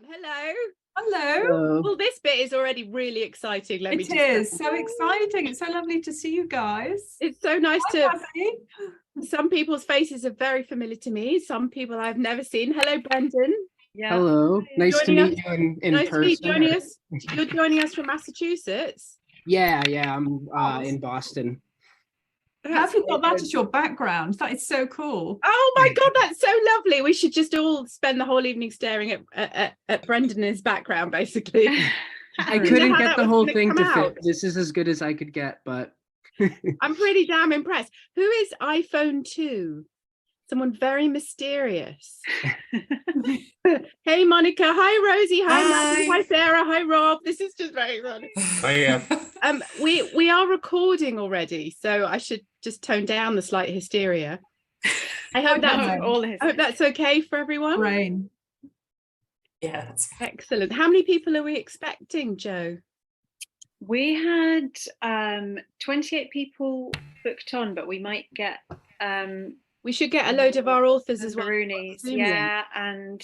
Hello. Hello. Well, this bit is already really exciting. It is so exciting. It's so lovely to see you guys. It's so nice Hi, to. Some people's faces are very familiar to me. Some people I've never seen. Hello, Brendan. Yeah. Hello. Nice to meet you in Nice person. to meet joining us. You're joining us from Massachusetts. Yeah, I'm in Boston. Have you got that as your background? That is so cool. Oh my God, that's so lovely. We should just all spend the whole evening staring at Brendan and his background, basically. I couldn't get the whole thing to out. fit. This is as good as I could get, but I'm pretty damn impressed. Who is iPhone 2? Someone very mysterious. Hey, Monica. Hi, Rosie. Hi, Maggie. Hi, Sarah. Hi, Rob. This is just very fun. We are recording already, so I should just tone down the slight hysteria. I hope that's okay for everyone. Rain. Yeah, that's excellent. How many people are we expecting, Joe? We had 28 people booked on, but we might get we should get a load of our authors as well. Yeah, and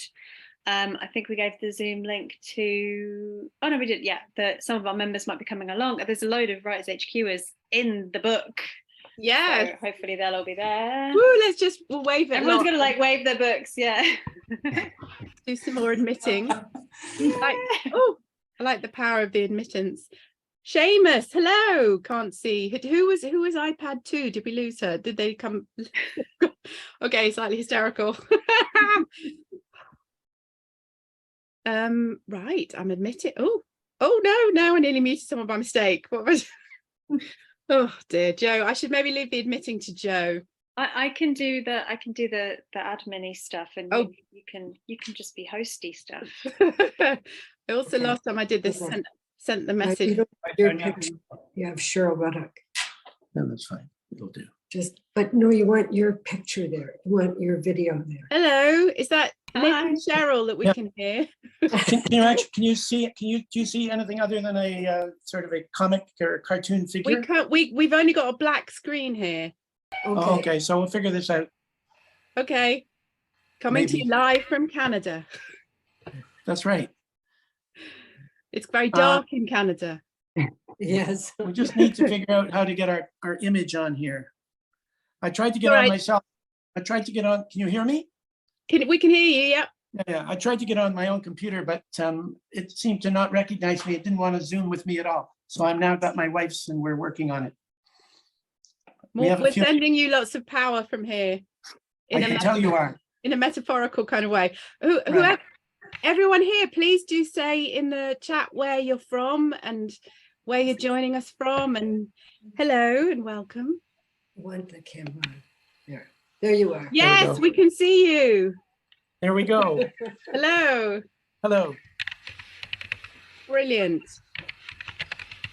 I think we gave the Zoom link to. Oh no, we did. Yeah, some of our members might be coming along. There's a load of Writers HQers in the book. Yeah, so hopefully they'll all be there. Woo, we'll wave it. Everyone's gonna like wave their books. Yeah. Do some more admitting. I like the power of the admittance. Seamus, hello. Can't see. Who was iPad 2? Did we lose her? Did they come? Okay, slightly hysterical. Right, I'm admitting. Oh no, I nearly muted someone by mistake. What was? Oh dear, Joe. I should maybe leave the admitting to Joe. I can do the admin-y stuff, and you can just be hosty stuff. I also last time I did this sent the message. You have Cheryl Ruddock. No, that's fine. It'll do. But no, you want your picture there. You want your video there. Hello, is that Nick and Cheryl that we can hear? Can you see? Do you see anything other than a sort of a comic or cartoon figure? We've only got a black screen here. Okay. Oh, okay, so we'll figure this out. Okay, coming to you live from Canada. That's right. It's very dark in Canada. Yes. We just need to figure out how to get our image on here. I tried to get on myself. I tried to get on. Can you hear me? We can hear you, yeah. Yeah, I tried to get on my own computer, but it seemed to not recognize me. It didn't want to Zoom with me at all. So I'm now got my wife's and we're working on it. We're sending you lots of power from here. I can tell you are. In a metaphorical kind of way. Right. Everyone here, please do say in the chat where you're from and where you're joining us from, and hello and welcome. I want the camera on. There you are. Yes, we can see you. There we go. Hello. Hello. Brilliant.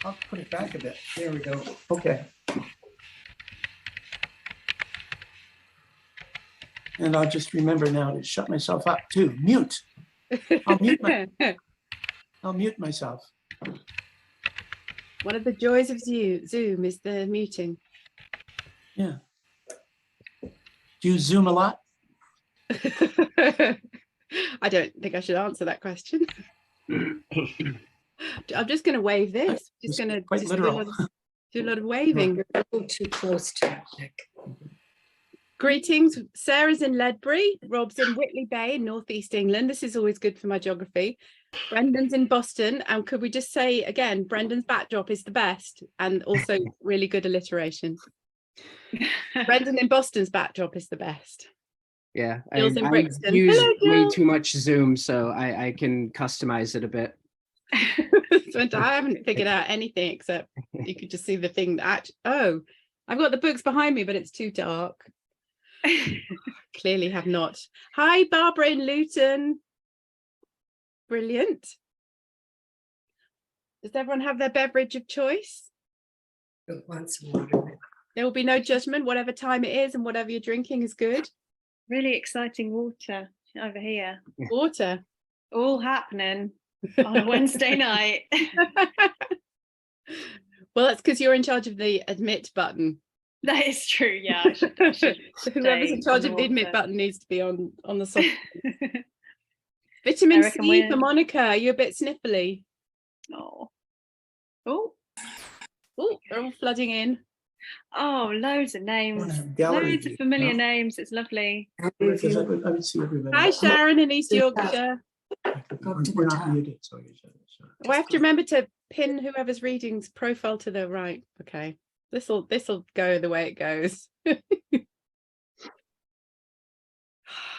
I'll put it back a bit. There we go. Okay. And I'll just remember now to shut myself up too. Mute. I'll mute myself. One of the joys of Zoom is the muting. Yeah. Do you Zoom a lot? I don't think I should answer that question. I'm just going to wave this. Just going to do a lot of waving. Go too close to it, Nick. Greetings. Sarah's in Ledbury. Rob's in Whitley Bay in northeast England. This is always good for my geography. Brendan's in Boston. And could we just say again, Brendan's backdrop is the best and also really good alliteration. Brendan in Boston's backdrop is the best. Yeah, I use way too much Zoom, so I can customize it a bit. I haven't figured out anything except you could just see the thing that I've got the books behind me, but it's too dark. Clearly have not. Hi, Barbara in Luton. Brilliant. Does everyone have their beverage of choice? Want some water? There will be no judgment. Whatever time it is and whatever you're drinking is good. Really exciting water over here. Water. All happening on a Wednesday night. Well, that's because you're in charge of the admit button. That is true. Yeah, I should Whoever's in charge of the admit button needs to be on the soft. Vitamin reckon C we're- for Monica. Are you a bit sniffly? Oh, They're all flooding in. oh, loads of names, Gallery loads of view, familiar no? names. It's lovely. Because I would see everybody. Hi, Sharon in East Yorkshire. Go to the We're not top. muted, so you should. We have to remember to pin whoever's reading's profile to the right. Okay, this'll go the way it goes.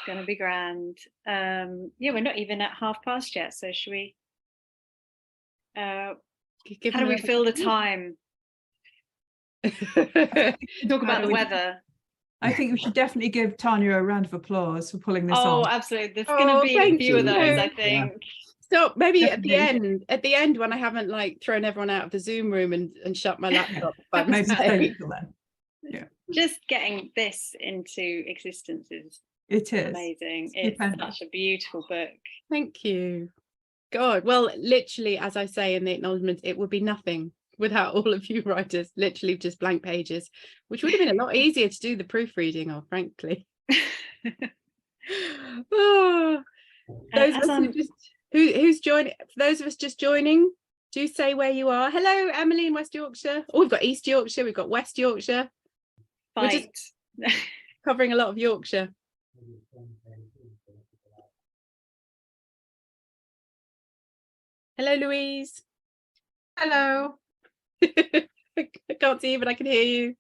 Gonna be grand. Yeah, we're not even at past yet. So should we? How do we fill the time? Talk about the weather. I think we should definitely give Tanya a round of applause for pulling this Oh, on. absolutely. There's Oh, gonna be a thank few of you. those, I think. So maybe at the Definitely. end when I haven't like thrown everyone out of the Zoom room and shut my laptop by Maybe mistake. save it till then. Just getting this into existence is It is. amazing. It's Stupendous. such a beautiful book. Thank you. God, well, literally, as I say in the acknowledgements, it would be nothing without all of you writers, literally just blank pages, which would have been a lot easier to do the proofreading of, frankly. Oh, those of us who's joining, for those of us just joining, do say where you are. Hello, Emily in West Yorkshire. Oh, we've got East Yorkshire, we've got West Yorkshire. We're just covering a lot of Yorkshire. Hello, Louise. Hello, I can't see you, but I can hear you.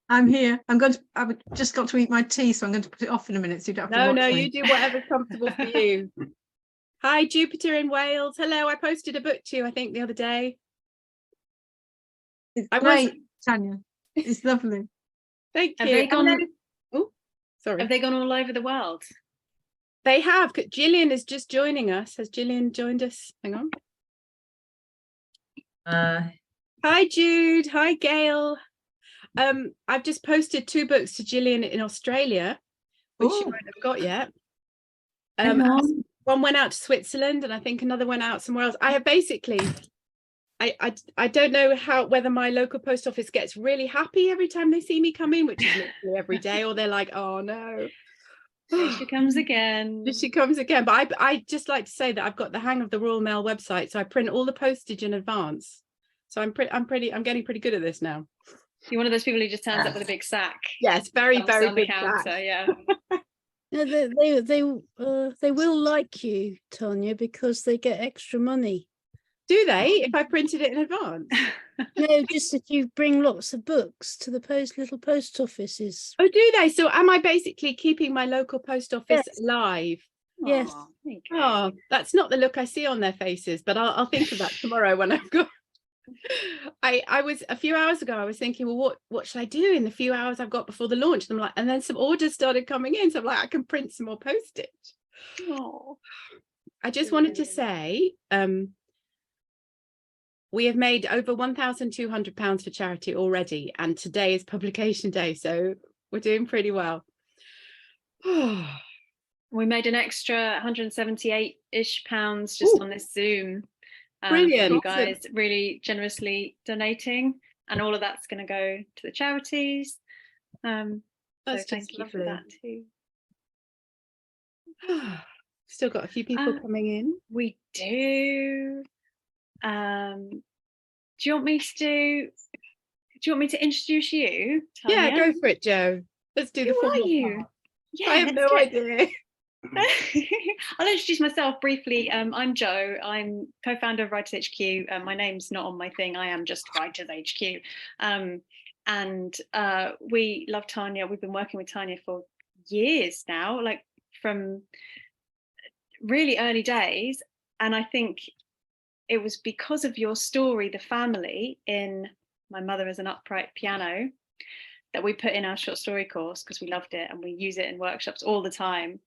I'm here. I've just got to eat my tea, so I'm going to put it off in a minute so you don't have to No, watch no, me. you do whatever's comfortable for you. Hi, Jupiter in Wales. Hello, I posted a book to you, I think, the other day. It's I was- great, Tanya. It's lovely. Thank Have you. they gone? Oh, sorry. Have they gone all over the world? They have. Gillian is just joining us. Has Gillian joined us? Hang on. Hi, Jude. Hi, Gail. I've just posted 2 books to Gillian in Australia, which she Ooh. won't have got yet. Hang on. One went out to Switzerland, and I think another went out somewhere else. I have basically, I don't know whether my local post office gets really happy every time they see me come in, which is literally every day, or they're like, oh no. Here she comes again. Here she comes again. But I just like to say that I've got the hang of the Royal Mail website, so I print all the postage in advance. So I'm getting pretty good at this now. You're one of those people who just turns up with a big sack. Yes, very, Dumps very on the big counter. sack. Yeah. No, they will like you, Tanya, because they get extra money. Do they? If I printed it in advance? No, just that you bring lots of books to the little post offices. Oh, do they? So am I basically keeping my local post office Yes. alive? Yes. Aw, there you go. Oh, that's not the look I see on their faces, but I'll think of that tomorrow when I've got. I was a few hours ago, I was thinking, well, what should I do in the few hours I've got before the launch? And I'm like, and then some orders started coming in. So I'm like, I can print some more postage. Oh, I just wanted to say, we have made over £1,200 for charity already, and today is publication day, so we're doing pretty well. we made an extra 178-ish pounds just on this Zoom. Brilliant. You guys really generously donating, and all of that's going to go to the charities. That's so just thank you lovely. for that too. Still got a few people coming in. We do. Do you want me to introduce you, Tanya? Yeah, go for it, Joe. Let's do the Who are formal you? part. Yeah, I have no idea. I'll introduce myself briefly. I'm Jo. I'm co-founder of Writers HQ. My name's not on my thing. I am just Writers HQ. And we love Tanya. We've been working with Tanya for years now, like from really early days. And I think it was because of your story, the family, in My Mother is an Upright Piano, that we put in our short story course because we loved it and we use it in workshops all the time.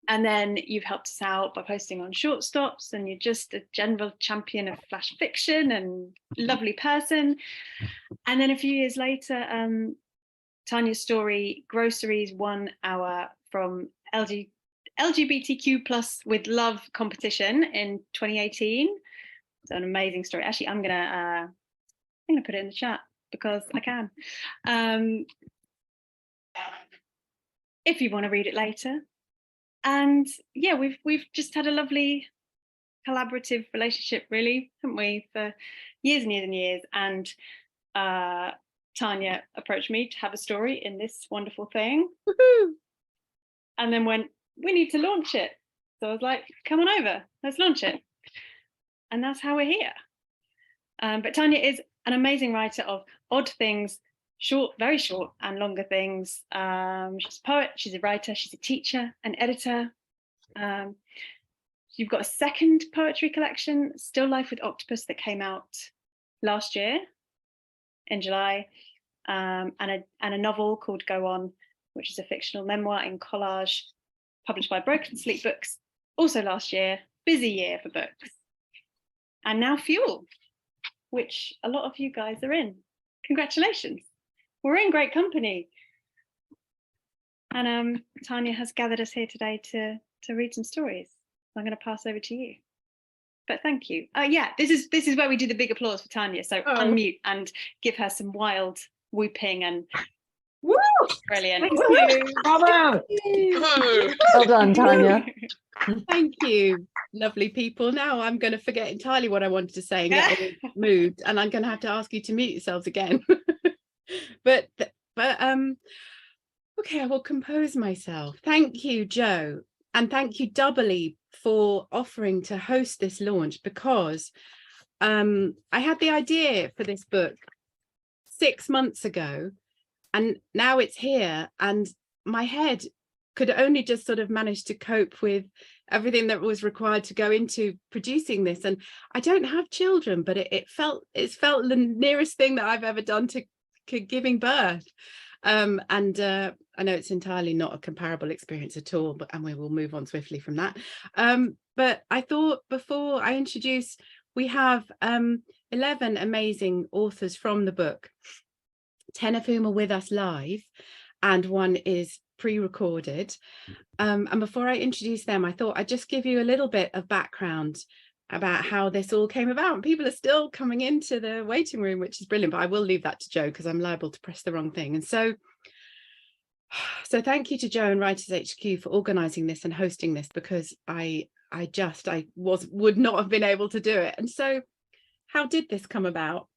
And then you've helped us out by posting on Short Stops, and you're just a general champion of flash fiction and lovely person. And then a few years later, Tanya's story, Groceries, won our from LGBTQ plus with love competition in 2018. It's an amazing story. Actually, I'm gonna put it in the chat because I can. If you want to read it later. And yeah, we've just had a lovely collaborative relationship, really, haven't we, for years and years and years. And Tania approached me to have a story in this wonderful thing. Woohoo! And then went, we need to launch it. So I was like, come on over, let's launch it. And that's how we're here. But Tania is an amazing writer of odd things, short, very short and longer things. She's a poet, she's a writer, she's a teacher, an editor. You've got a second poetry collection, Still Life with Octopus, that came out last year in July, and a novel called Go On, which is a fictional memoir in collage, published by Broken Sleep Books, also last year. Busy year for books. And now Fuel, which a lot of you guys are in. Congratulations. We're in great company. And Tania has gathered us here today to read some stories. I'm going to pass over to you. But thank you. Yeah, this is where we do the big applause for Tania. So unmute and give her some wild whooping and Woo! brilliant. Thank you. Bravo! Well done, Tania. Thank you, lovely people. Now I'm going to forget entirely what I wanted to say and get all moved, and I'm going to have to ask you to mute yourselves again. but okay, I will compose myself. Thank you, Joe, and thank you doubly for offering to host this launch, because I had the idea for this book 6 months ago, and now it's here, and my head could only just sort of manage to cope with everything that was required to go into producing this. And I don't have children, but it felt the nearest thing that I've ever done to giving birth. I know it's entirely not a comparable experience at all, and we will move on swiftly from that. But I thought, before I introduce, we have 11 amazing authors from the book, 10 of whom are with us live, and one is pre-recorded. And before I introduce them, I thought I'd just give you a little bit of background about how this all came about. People are still coming into the waiting room, which is brilliant, but I will leave that to Joe because I'm liable to press the wrong thing. And so thank you to Joe and Writers HQ for organising this and hosting this, because I would not have been able to do it. And so how did this come about?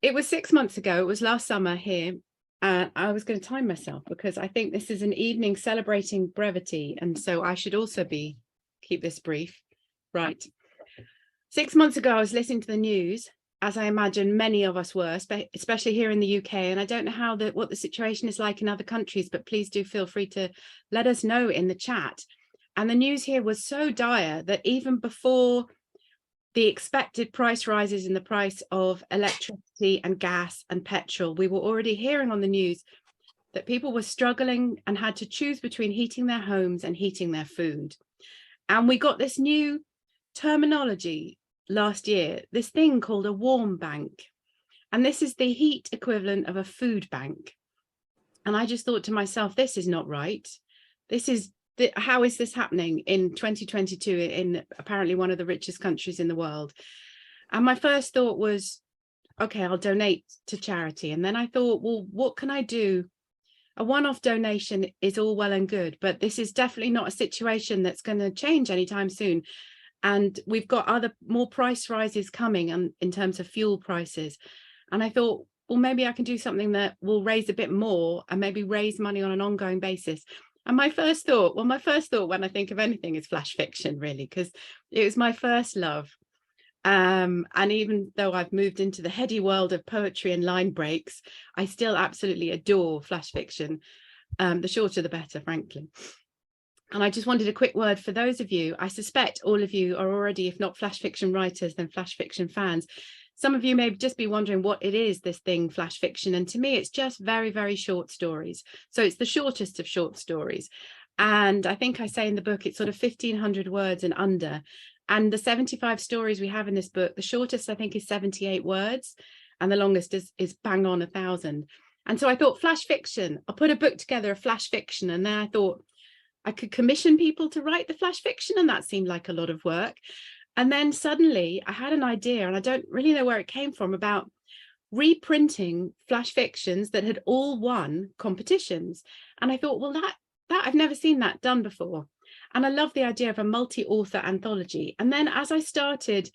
It was 6 months ago. It was last summer here. I was going to time myself because I think this is an evening celebrating brevity, and so I should also keep this brief. Right. 6 months ago, I was listening to the news, as I imagine many of us were, especially here in the UK. And I don't know what the situation is like in other countries, but please do feel free to let us know in the chat. And the news here was so dire that even before the expected price rises in the price of electricity and gas and petrol, we were already hearing on the news that people were struggling and had to choose between heating their homes and heating their food. And we got this new terminology last year, this thing called a warm bank. And this is the heat equivalent of a food bank. And I just thought to myself, this is not right. How is this happening in 2022 in apparently one of the richest countries in the world? And my first thought was, okay, I'll donate to charity. And then I thought, well, what can I do? A one-off donation is all well and good, but this is definitely not a situation that's going to change anytime soon. And we've got more price rises coming in terms of fuel prices. And I thought, well, maybe I can do something that will raise a bit more and maybe raise money on an ongoing basis. And my first thought when I think of anything is flash fiction, really, because it was my first love. And even though I've moved into the heady world of poetry and line breaks, I still absolutely adore flash fiction. The shorter, the better, frankly. And I just wanted a quick word for those of you. I suspect all of you are already, if not flash fiction writers, then flash fiction fans. Some of you may just be wondering what it is, this thing, flash fiction. And to me, it's just very, very short stories. So it's the shortest of short stories. And I think I say in the book, it's sort of 1,500 words and under. And the 75 stories we have in this book, the shortest, I think, is 78 words. And the longest is bang on 1,000. And so I thought, flash fiction, I'll put a book together of flash fiction. And then I thought I could commission people to write the flash fiction. And that seemed like a lot of work. And then suddenly I had an idea, and I don't really know where it came from, about reprinting flash fictions that had all won competitions. And I thought, well, that I've never seen that done before. And I love the idea of a multi-author anthology. And then as I started,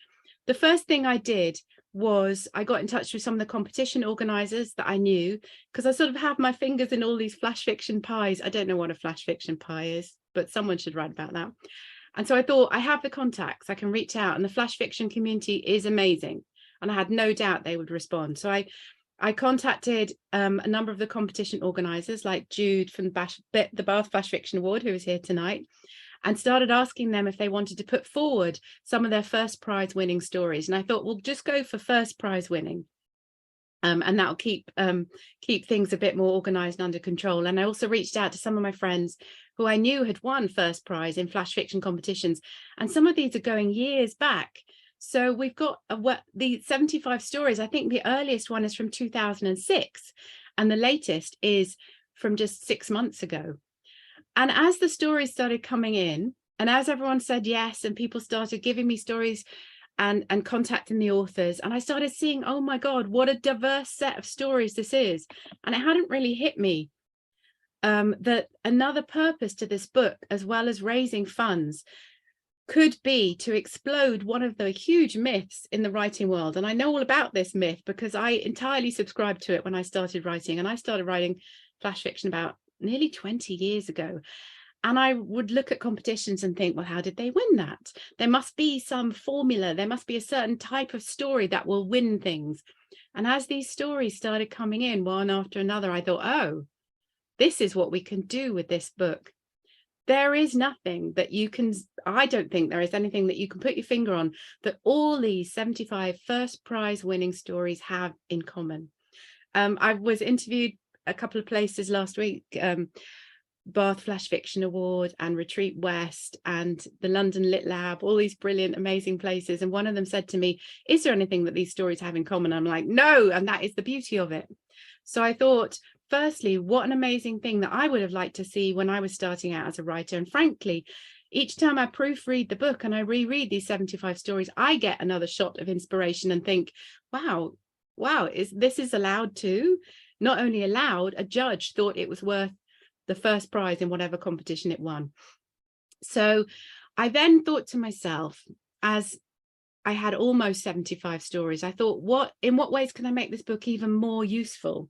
the first thing I did was I got in touch with some of the competition organizers that I knew, because I sort of have my fingers in all these flash fiction pies. I don't know what a flash fiction pie is, but someone should write about that. And so I thought, I have the contacts, I can reach out, and the flash fiction community is amazing. And I had no doubt they would respond. So I contacted a number of the competition organizers, like Jude from the Bath Flash Fiction Award, who is here tonight, and started asking them if they wanted to put forward some of their first prize winning stories. And I thought, we'll just go for first prize winning. And that'll keep things a bit more organized and under control. And I also reached out to some of my friends who I knew had won first prize in flash fiction competitions. And some of these are going years back. So we've got the 75 stories. I think the earliest one is from 2006, and the latest is from just 6 months ago. And as the stories started coming in, and as everyone said yes, and people started giving me stories and contacting the authors, and I started seeing, oh my God, what a diverse set of stories this is. And it hadn't really hit me that another purpose to this book, as well as raising funds, could be to explode one of the huge myths in the writing world. And I know all about this myth because I entirely subscribed to it when I started writing. And I started writing flash fiction about nearly 20 years ago. And I would look at competitions and think, well, how did they win that? There must be some formula. There must be a certain type of story that will win things. And as these stories started coming in one after another, I thought, oh, this is what we can do with this book. There is nothing that you can, I don't think there is anything that you can put your finger on that all these 75 first prize winning stories have in common. I was interviewed a couple of places last week, Bath Flash Fiction Award and Retreat West and the London Lit Lab, all these brilliant, amazing places. And one of them said to me, is there anything that these stories have in common? I'm like, no, and that is the beauty of it. So I thought, firstly, what an amazing thing that I would have liked to see when I was starting out as a writer. And frankly, each time I proofread the book and I reread these 75 stories, I get another shot of inspiration and think, wow, this is allowed too? Not only allowed, a judge thought it was worth the first prize in whatever competition it won. So I then thought to myself, as I had almost 75 stories, I thought, in what ways can I make this book even more useful?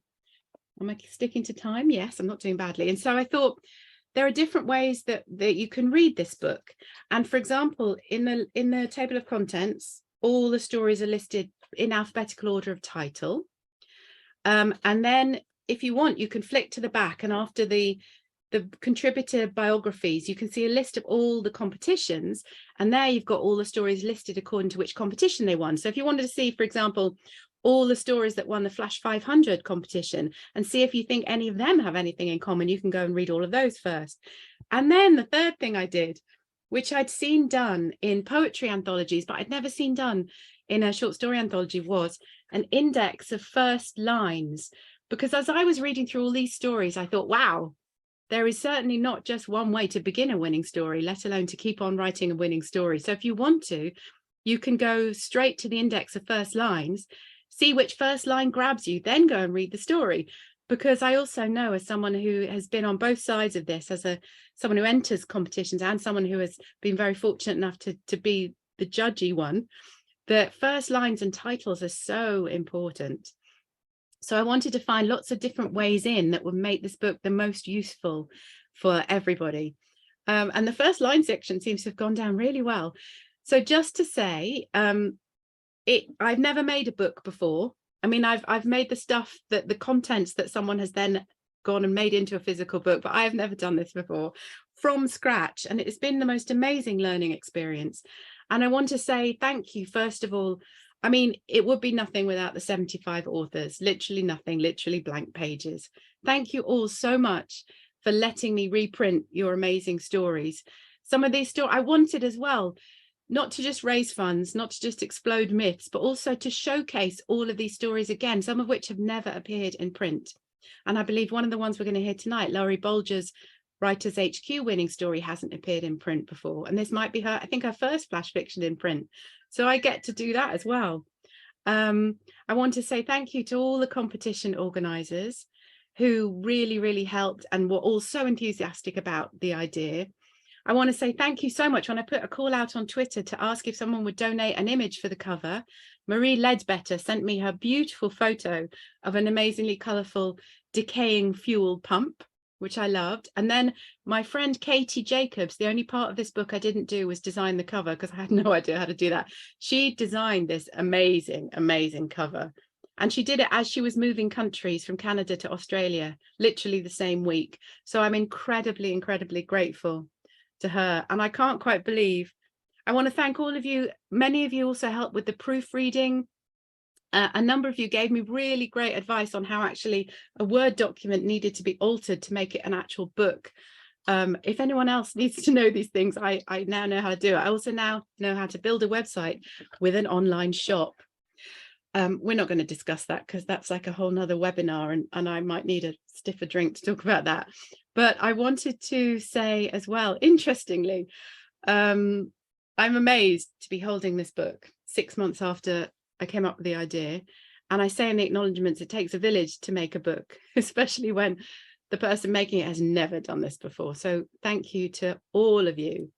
Am I sticking to time? Yes, I'm not doing badly. And so I thought there are different ways that you can read this book. And for example, in the table of contents, all the stories are listed in alphabetical order of title. And then if you want, you can flick to the back, and after the contributor biographies, you can see a list of all the competitions, and there you've got all the stories listed according to which competition they won. So if you wanted to see, for example, all the stories that won the Flash 500 competition and see if you think any of them have anything in common, you can go and read all of those first. And then the third thing I did, which I'd seen done in poetry anthologies, but I'd never seen done in a short story anthology, was an index of first lines. Because as I was reading through all these stories, I thought, wow, there is certainly not just one way to begin a winning story, let alone to keep on writing a winning story. So if you want to, you can go straight to the index of first lines, see which first line grabs you, then go and read the story. Because I also know, as someone who has been on both sides of this, as someone who enters competitions and someone who has been very fortunate enough to be the judgy one, that first lines and titles are so important. So I wanted to find lots of different ways in that would make this book the most useful for everybody. And the first line section seems to have gone down really well. So just to say, I've never made a book before. I mean, I've made the stuff that the contents that someone has then gone and made into a physical book, but I have never done this before from scratch. And it's been the most amazing learning experience. And I want to say thank you, first of all. I mean, it would be nothing without the 75 authors, literally nothing, literally blank pages. Thank you all so much for letting me reprint your amazing stories. Some of these stories I wanted as well, not to just raise funds, not to just explode myths, but also to showcase all of these stories again, some of which have never appeared in print. And I believe one of the ones we're going to hear tonight, Laurie Bolger's Writers HQ winning story, hasn't appeared in print before. And this might be her, I think, her first flash fiction in print. So I get to do that as well. I want to say thank you to all the competition organisers who really, really helped and were all so enthusiastic about the idea. I want to say thank you so much. When I put a call out on Twitter to ask if someone would donate an image for the cover, Marie Ledbetter sent me her beautiful photo of an amazingly colourful decaying fuel pump, which I loved. And then my friend Katie Jacobs, the only part of this book I didn't do was design the cover because I had no idea how to do that. She designed this amazing, amazing cover. And she did it as she was moving countries from Canada to Australia, literally the same week. So I'm incredibly, incredibly grateful to her. And I can't quite believe, I want to thank all of you. Many of you also helped with the proofreading. A number of you gave me really great advice on how actually a Word document needed to be altered to make it an actual book. If anyone else needs to know these things, I now know how to do it. I also now know how to build a website with an online shop. We're not going to discuss that because that's like a whole nother webinar, and I might need a stiffer drink to talk about that. But I wanted to say as well, interestingly, I'm amazed to be holding this book 6 months after I came up with the idea. And I say in the acknowledgements, it takes a village to make a book, especially when the person making it has never done this before. So thank you to all of you.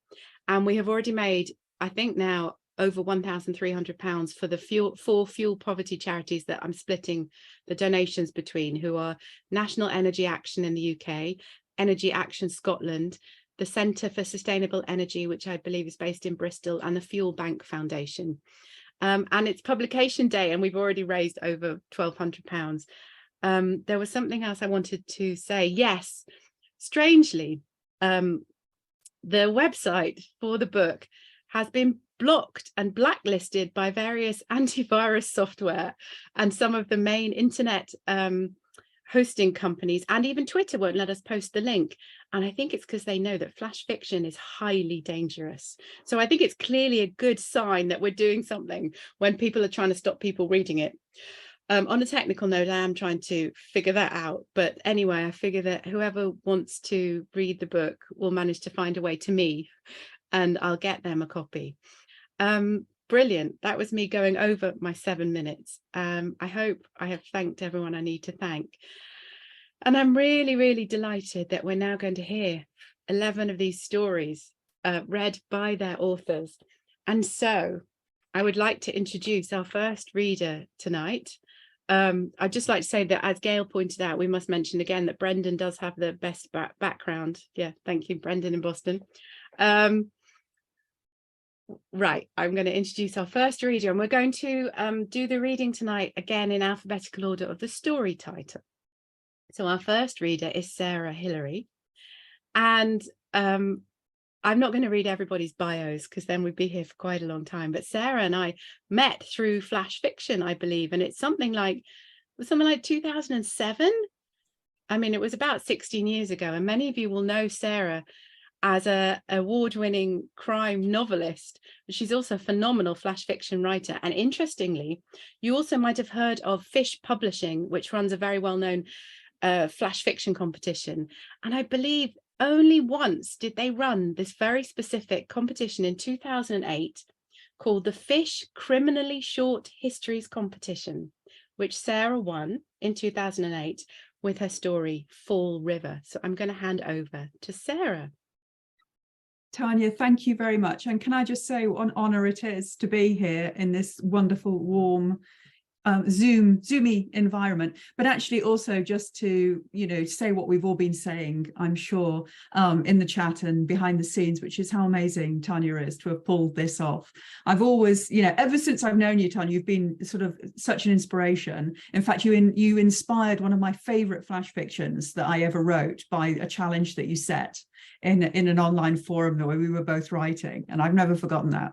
And we have already made, I think now, over £1,300 for the 4 fuel poverty charities that I'm splitting the donations between, who are National Energy Action in the UK, Energy Action Scotland, the Centre for Sustainable Energy, which I believe is based in Bristol, and the Fuel Bank Foundation. And it's publication day, and we've already raised over £1,200. There was something else I wanted to say. Yes, strangely, the website for the book has been blocked and blacklisted by various antivirus software, and some of the main internet hosting companies, and even Twitter won't let us post the link. And I think it's because they know that flash fiction is highly dangerous. So I think it's clearly a good sign that we're doing something when people are trying to stop people reading it. On a technical note, I am trying to figure that out. But anyway, I figure that whoever wants to read the book will manage to find a way to me, and I'll get them a copy. Brilliant. That was me going over my 7 minutes. I hope I have thanked everyone I need to thank. And I'm really, really delighted that we're now going to hear 11 of these stories read by their authors. And so I would like to introduce our first reader tonight. I'd just like to say that, as Gail pointed out, we must mention again that Brendan does have the best background. Yeah, thank you, Brendan in Boston. Right, I'm going to introduce our first reader, and we're going to do the reading tonight again in alphabetical order of the story title. So our first reader is Sarah Hillary, and I'm not going to read everybody's bios because then we'd be here for quite a long time. But Sarah and I met through flash fiction, I believe, and it's something like 2007. I mean, it was about 16 years ago, and many of you will know Sarah as an award-winning crime novelist. She's also a phenomenal flash fiction writer. And interestingly, you also might have heard of Fish Publishing, which runs a very well-known flash fiction competition. And I believe only once did they run this very specific competition in 2008 called the Fish Criminally Short Histories Competition, which Sarah won in 2008 with her story Fall River. So I'm going to hand over to Sarah. Tania, thank you very much. And can I just say what an honour it is to be here in this wonderful, warm, Zoomy environment, but actually also just to, say what we've all been saying, I'm sure, in the chat and behind the scenes, which is how amazing Tania is to have pulled this off. I've always, ever since I've known you, Tania, you've been sort of such an inspiration. In fact, you inspired one of my favourite flash fictions that I ever wrote by a challenge that you set in an online forum where we were both writing, and I've never forgotten that.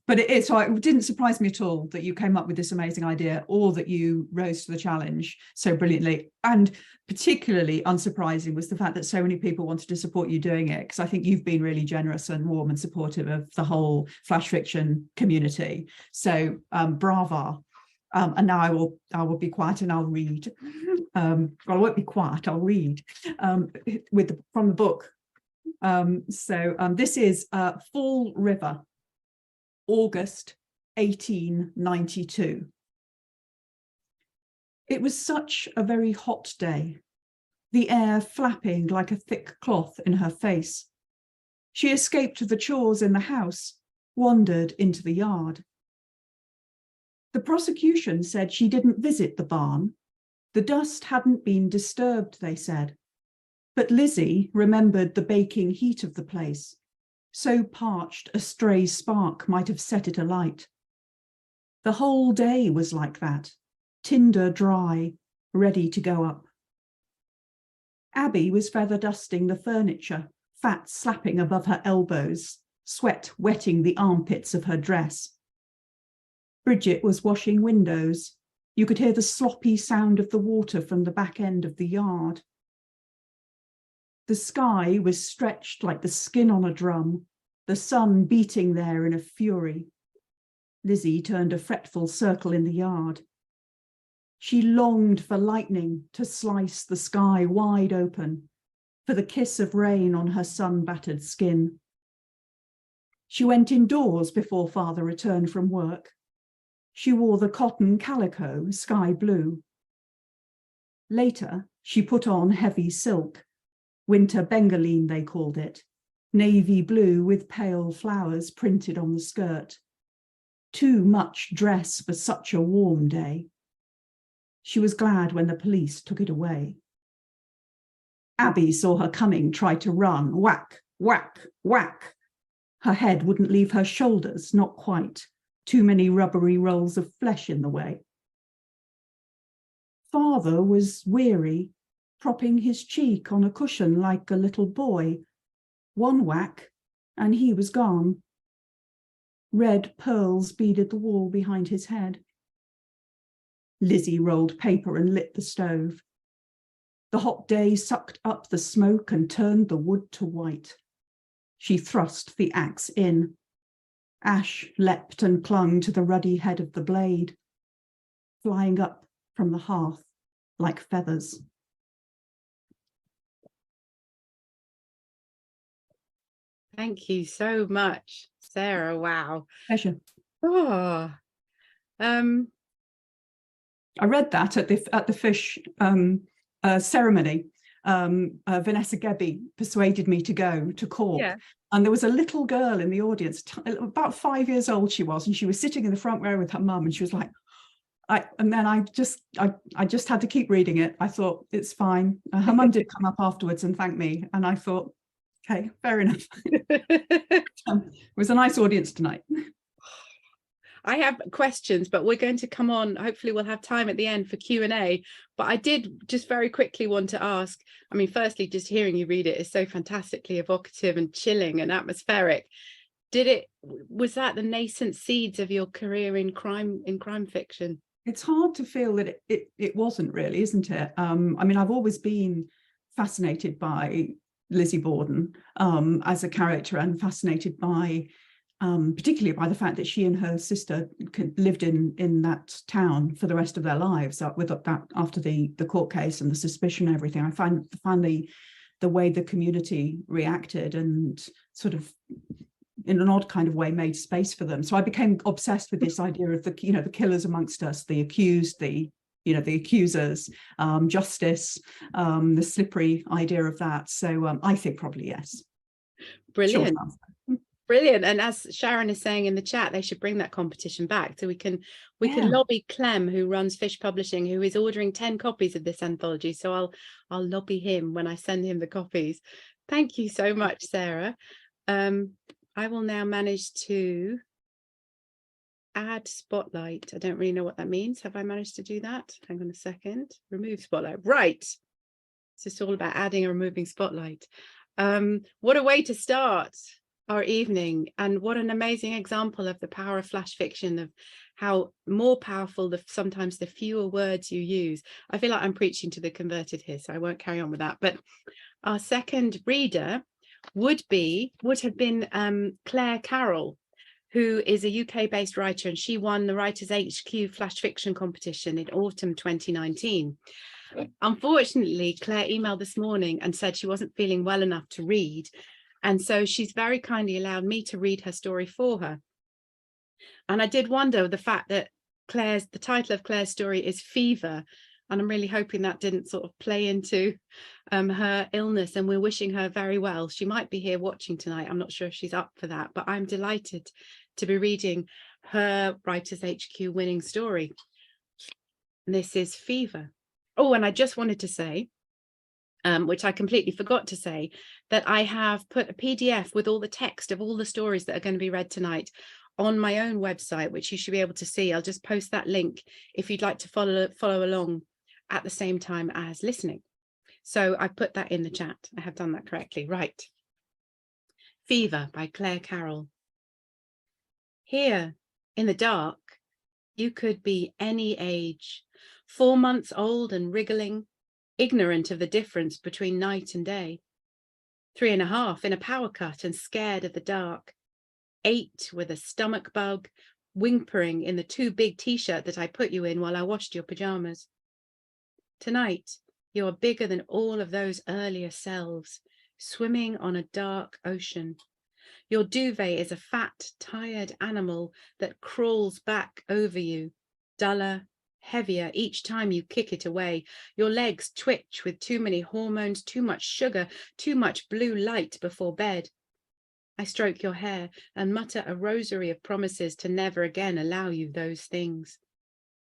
But it is, so it didn't surprise me at all that you came up with this amazing idea, or that you rose to the challenge so brilliantly. And particularly unsurprising was the fact that so many people wanted to support you doing it, because I think you've been really generous and warm and supportive of the whole flash fiction community. So brava. And now I will be quiet and I'll read. Well, I won't be quiet, I'll read from the book. This is Fall River, August 1892. It was such a very hot day, the air flapping like a thick cloth in her face. She escaped the chores in the house, wandered into the yard. The prosecution said she didn't visit the barn. The dust hadn't been disturbed, they said. But Lizzie remembered the baking heat of the place. So parched a stray spark might have set it alight. The whole day was like that, tinder dry, ready to go up. Abby was feather dusting the furniture, fat slapping above her elbows, sweat wetting the armpits of her dress. Bridget was washing windows. You could hear the sloppy sound of the water from the back end of the yard. The sky was stretched like the skin on a drum, the sun beating there in a fury. Lizzie turned a fretful circle in the yard. She longed for lightning to slice the sky wide open, for the kiss of rain on her sun-battered skin. She went indoors before father returned from work. She wore the cotton calico, sky blue. Later, she put on heavy silk, winter bengaline they called it, navy blue with pale flowers printed on the skirt. Too much dress for such a warm day. She was glad when the police took it away. Abby saw her coming, tried to run, whack, whack, whack. Her head wouldn't leave her shoulders, not quite. Too many rubbery rolls of flesh in the way. Father was weary, propping his cheek on a cushion like a little boy. One whack, and he was gone. Red pearls beaded the wall behind his head. Lizzie rolled paper and lit the stove. The hot day sucked up the smoke and turned the wood to white. She thrust the axe in. Ash leapt and clung to the ruddy head of the blade, flying up from the hearth like feathers. Thank you so much, Sarah. Wow. Pleasure. Oh, I read that at the fish ceremony. Vanessa Gebby persuaded me to go to Cork. Yeah. And there was a little girl in the audience, about 5 years old she was, and she was sitting in the front row with her mum, and she was like, and then I just had to keep reading it. I thought, it's fine. Her mum did come up afterwards and thank me, and I thought, okay, fair enough. It was a nice audience tonight. I have questions, but we're going to come on. Hopefully we'll have time at the end for Q&A. But I did just very quickly want to ask, I mean, firstly, just hearing you read it is so fantastically evocative and chilling and atmospheric. Was that the nascent seeds of your career in crime fiction? It's hard to feel that it wasn't really, isn't it? I mean, I've always been fascinated by Lizzie Borden as a character, and fascinated by particularly by the fact that she and her sister lived in that town for the rest of their lives, with that after the court case and the suspicion and everything. I find the way the community reacted and sort of in an odd kind of way made space for them. So I became obsessed with this idea of the killers amongst us, the accused, the accusers, justice, the slippery idea of that. So I think probably yes. Brilliant. Brilliant. And as Sharon is saying in the chat, they should bring that competition back so we can lobby Clem, who runs Fish Publishing, who is ordering 10 copies of this anthology. So I'll lobby him when I send him the copies. Thank you so much, Sarah. I will now manage to add spotlight. I don't really know what that means. Have I managed to do that? Hang on a second. Remove spotlight. Right. It's just all about adding and removing spotlight. What a way to start our evening, and what an amazing example of the power of flash fiction, of how more powerful sometimes the fewer words you use. I feel like I'm preaching to the converted here, so I won't carry on with that. But our second reader would have been Claire Carroll, who is a UK-based writer, and she won the Writers HQ Flash Fiction competition in autumn 2019. Unfortunately, Claire emailed this morning and said she wasn't feeling well enough to read, and so she's very kindly allowed me to read her story for her. And I did wonder the fact that the title of Claire's story is Fever, And I'm really hoping that didn't sort of play into her illness, and we're wishing her very well. She might be here watching tonight. I'm not sure if she's up for that, but I'm delighted to be reading her Writers HQ winning story. This is Fever. Oh, and I just wanted to say, which I completely forgot to say, that I have put a PDF with all the text of all the stories that are going to be read tonight on my own website, which you should be able to see. I'll just post that link if you'd like to follow along at the same time as listening. So I put that in the chat. I have done that correctly. Right. Fever by Claire Carroll. Here in the dark, you could be any age, 4 months old and wriggling, ignorant of the difference between night and day, 3.5 in a power cut and scared of the dark, 8 with a stomach bug, whimpering in the too big t-shirt that I put you in while I washed your pajamas. Tonight, you are bigger than all of those earlier selves, swimming on a dark ocean. Your duvet is a fat, tired animal that crawls back over you, duller, heavier each time you kick it away. Your legs twitch with too many hormones, too much sugar, too much blue light before bed. I stroke your hair and mutter a rosary of promises to never again allow you those things.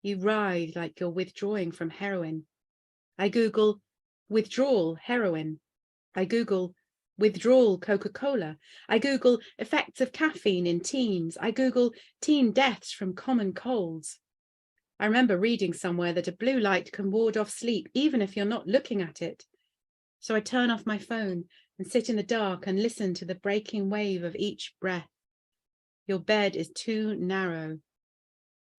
You writhe like you're withdrawing from heroin. I Google withdrawal heroin. I Google withdrawal Coca-Cola. I Google effects of caffeine in teens. I Google teen deaths from common colds. I remember reading somewhere that a blue light can ward off sleep even if you're not looking at it. So I turn off my phone and sit in the dark and listen to the breaking wave of each breath. Your bed is too narrow,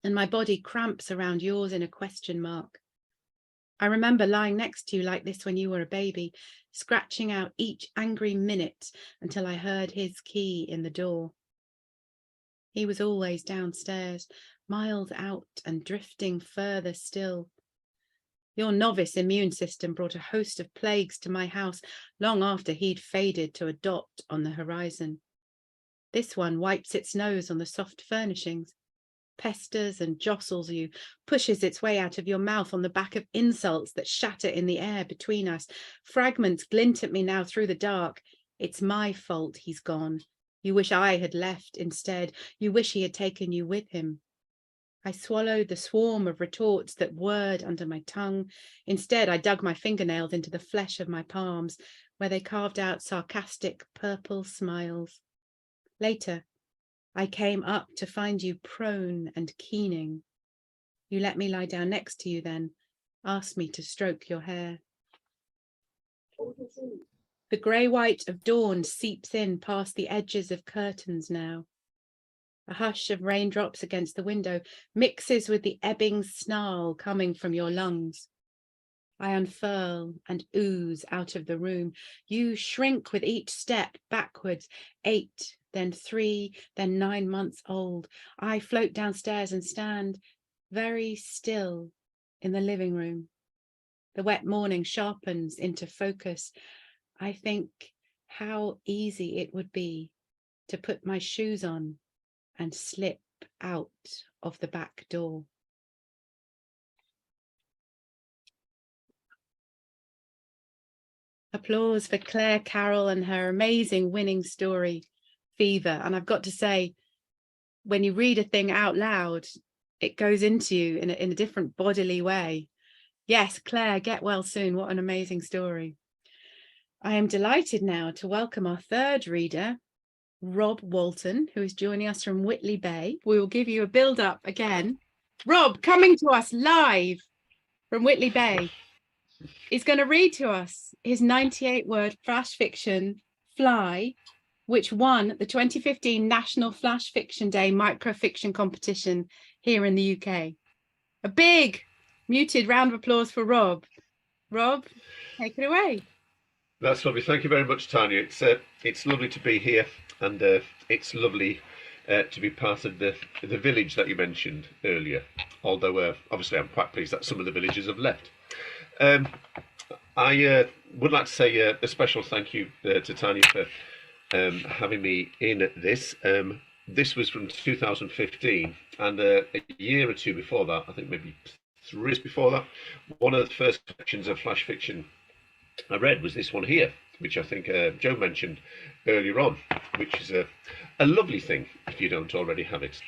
and my body cramps around yours in a question mark. I remember lying next to you like this when you were a baby, scratching out each angry minute until I heard his key in the door. He was always downstairs, miles out and drifting further still. Your novice immune system brought a host of plagues to my house long after he'd faded to a dot on the horizon. This one wipes its nose on the soft furnishings, pesters and jostles you, pushes its way out of your mouth on the back of insults that shatter in the air between us. Fragments glint at me now through the dark. It's my fault he's gone. You wish I had left instead. You wish he had taken you with him. I swallowed the swarm of retorts that whirred under my tongue. Instead, I dug my fingernails into the flesh of my palms, where they carved out sarcastic purple smiles. Later, I came up to find you prone and keening. You let me lie down next to you then, asked me to stroke your hair. The grey-white of dawn seeps in past the edges of curtains now. A hush of raindrops against the window mixes with the ebbing snarl coming from your lungs. I unfurl and ooze out of the room. You shrink with each step backwards, 8, then 3, then 9 months old. I float downstairs and stand very still in the living room. The wet morning sharpens into focus. I think how easy it would be to put my shoes on and slip out of the back door. Applause for Claire Carroll and her amazing winning story, Fever. And I've got to say, when you read a thing out loud, it goes into you in a different bodily way. Yes, Claire, get well soon. What an amazing story. I am delighted now to welcome our third reader, Rob Walton, who is joining us from Whitley Bay. We will give you a build up again. Rob, coming to us live from Whitley Bay, is going to read to us his 98-word flash fiction, Fly, which won the 2015 National Flash Fiction Day microfiction competition here in the UK. A big muted round of applause for Rob. Rob, take it away. That's lovely. Thank you very much, Tania. It's lovely to be here, and it's lovely to be part of the village that you mentioned earlier. Although obviously I'm quite pleased that some of the villagers have left. I would like to say a special thank you to Tania for having me in this. This was from 2015, and a year or two before that, I think maybe 3 years before that. One of the first collections of flash fiction I read was this one here, which I think Joe mentioned earlier on, which is a lovely thing if you don't already have it.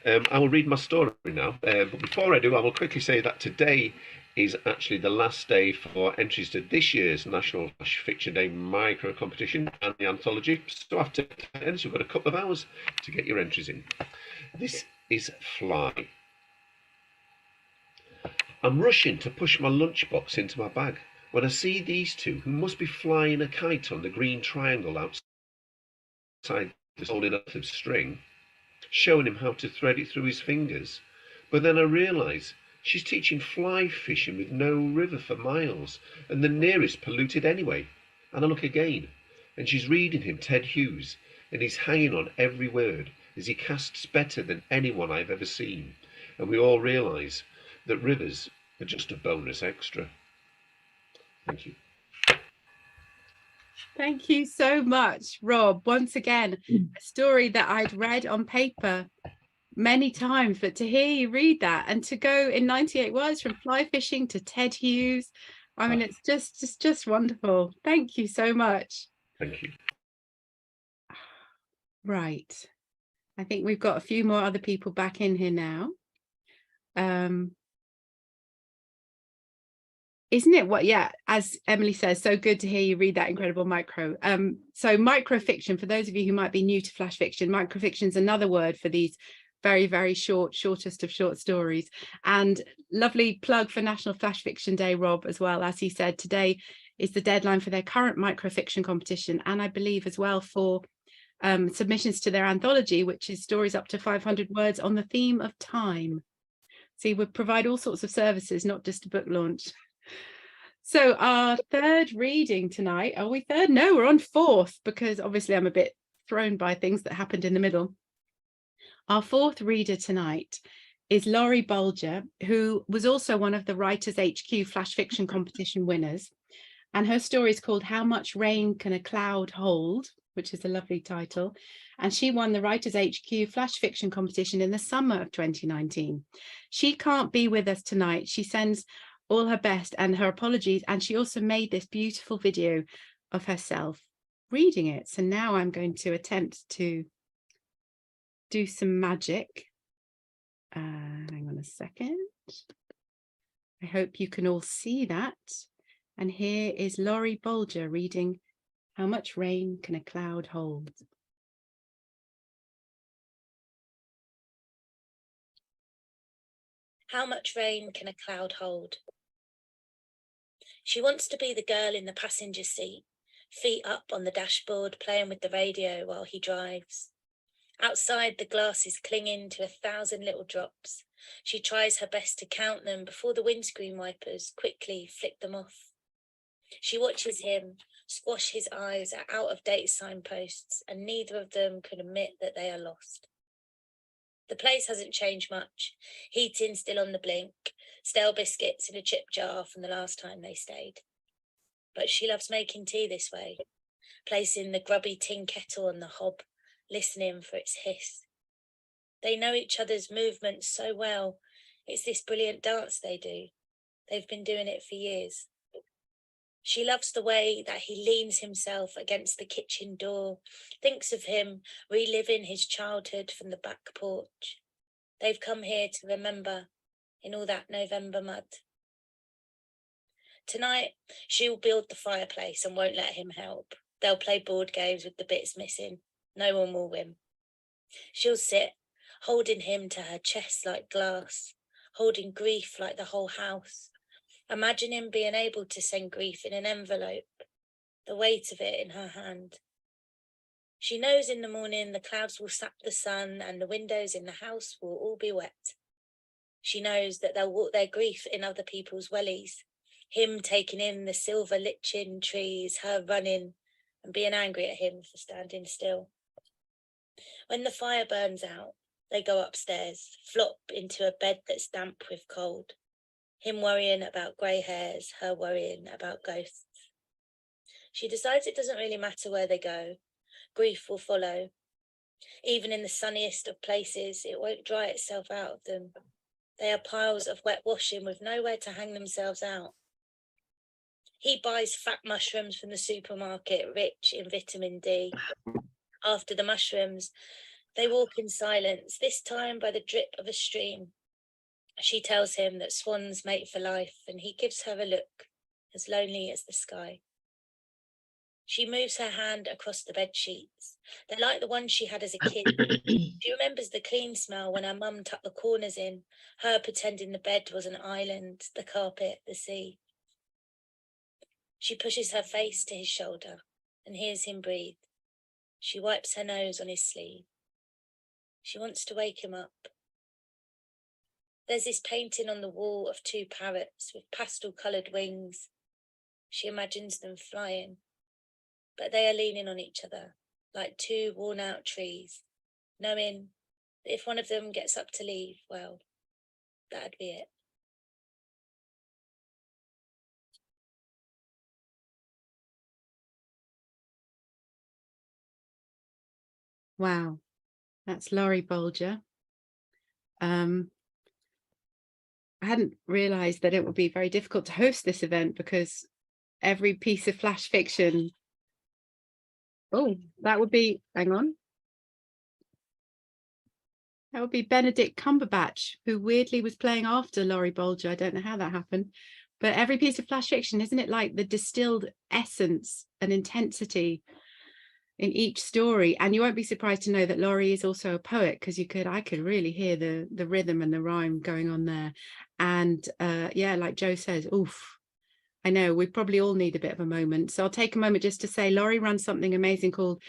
I will read my story now, but before I do, I will quickly say that today is actually the last day for entries to this year's National Flash Fiction Day micro competition and the anthology. So after ends, we've got a couple of hours to get your entries in. This is Fly. I'm rushing to push my lunchbox into my bag when I see these two who must be flying a kite on the green triangle outside the solid earth of string, showing him how to thread it through his fingers. But then I realise she's teaching fly fishing with no river for miles, and the nearest polluted anyway. And I look again, and she's reading him Ted Hughes, and he's hanging on every word as he casts better than anyone I've ever seen. And we all realise that rivers are just a bonus extra. Thank you. Thank you so much, Rob. Once again, a story that I'd read on paper many times, but to hear you read that and to go in 98 words from fly fishing to Ted Hughes, I mean, it's just wonderful. Thank you so much. Thank you. Right. I think we've got a few more other people back in here now. Isn't it what, yeah, as Emily says, so good to hear you read that incredible micro. So microfiction, for those of you who might be new to flash fiction, microfiction is another word for these very, very shortest of short stories. And lovely plug for National Flash Fiction Day, Rob, as well. As he said, today is the deadline for their current microfiction competition, and I believe as well for submissions to their anthology, which is stories up to 500 words on the theme of time. So you would provide all sorts of services, not just a book launch. So our third reading tonight, are we third? No, we're on fourth, because obviously I'm a bit thrown by things that happened in the middle. Our fourth reader tonight is Laurie Bulger, who was also one of the Writers HQ Flash Fiction Competition winners. And her story is called How Much Rain Can a Cloud Hold?, which is a lovely title. And she won the Writers HQ Flash Fiction Competition in the summer of 2019. She can't be with us tonight. She sends all her best and her apologies. And she also made this beautiful video of herself reading it. So now I'm going to attempt to do some magic. Hang on a second. I hope you can all see that. And here is Laurie Bulger reading How Much Rain Can a Cloud Hold? How much rain can a cloud hold? She wants to be the girl in the passenger seat, feet up on the dashboard, playing with the radio while he drives. Outside, the glass is clinging to 1,000 little drops. She tries her best to count them before the windscreen wipers quickly flick them off. She watches him squash his eyes at out-of-date signposts, and neither of them can admit that they are lost. The place hasn't changed much. Heating still on the blink, stale biscuits in a chip jar from the last time they stayed. But she loves making tea this way, placing the grubby tin kettle on the hob, listening for its hiss. They know each other's movements so well. It's this brilliant dance they do. They've been doing it for years. She loves the way that he leans himself against the kitchen door, thinks of him reliving his childhood from the back porch. They've come here to remember in all that November mud. Tonight, she'll build the fireplace and won't let him help. They'll play board games with the bits missing. No one will win. She'll sit, holding him to her chest like glass, holding grief like the whole house. Imagine him being able to send grief in an envelope, the weight of it in her hand. She knows in the morning the clouds will sap the sun and the windows in the house will all be wet. She knows that they'll walk their grief in other people's wellies, him taking in the silver lichen trees, her running and being angry at him for standing still. When the fire burns out, they go upstairs, flop into a bed that's damp with cold. Him worrying about grey hairs, her worrying about ghosts. She decides it doesn't really matter where they go. Grief will follow. Even in the sunniest of places, it won't dry itself out of them. They are piles of wet washing with nowhere to hang themselves out. He buys fat mushrooms from the supermarket, rich in vitamin D. After the mushrooms, they walk in silence, this time by the drip of a stream. She tells him that swans mate for life, and he gives her a look, as lonely as the sky. She moves her hand across the bed sheets. They're like the ones she had as a kid. She remembers the clean smell when her mum tucked the corners in, her pretending the bed was an island, the carpet, the sea. She pushes her face to his shoulder and hears him breathe. She wipes her nose on his sleeve. She wants to wake him up. There's this painting on the wall of two parrots with pastel-coloured wings. She imagines them flying, but they are leaning on each other like two worn-out trees, knowing that if one of them gets up to leave, well, that'd be it. Wow, that's Laurie Bolger. I hadn't realised that it would be very difficult to host this event because every piece of flash fiction. Oh, that would be, hang on. That would be Benedict Cumberbatch, who weirdly was playing after Laurie Bolger. I don't know how that happened. But every piece of flash fiction, isn't it like the distilled essence and intensity in each story? And you won't be surprised to know that Laurie is also a poet, because I could really hear the rhythm and the rhyme going on there. And yeah, like Joe says, oof, I know we probably all need a bit of a moment. So I'll take a moment just to say Laurie runs something amazing called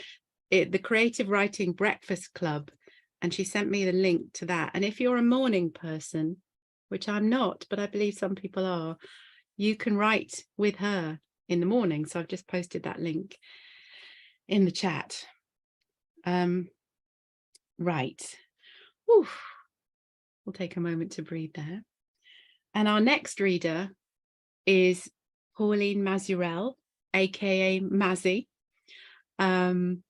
the Creative Writing Breakfast Club. And she sent me the link to that. And if you're a morning person, which I'm not, but I believe some people are, you can write with her in the morning. So I've just posted that link in the chat. Right. Oof. We'll take a moment to breathe there. And our next reader is Pauline Mazurel, aka Mazzy. And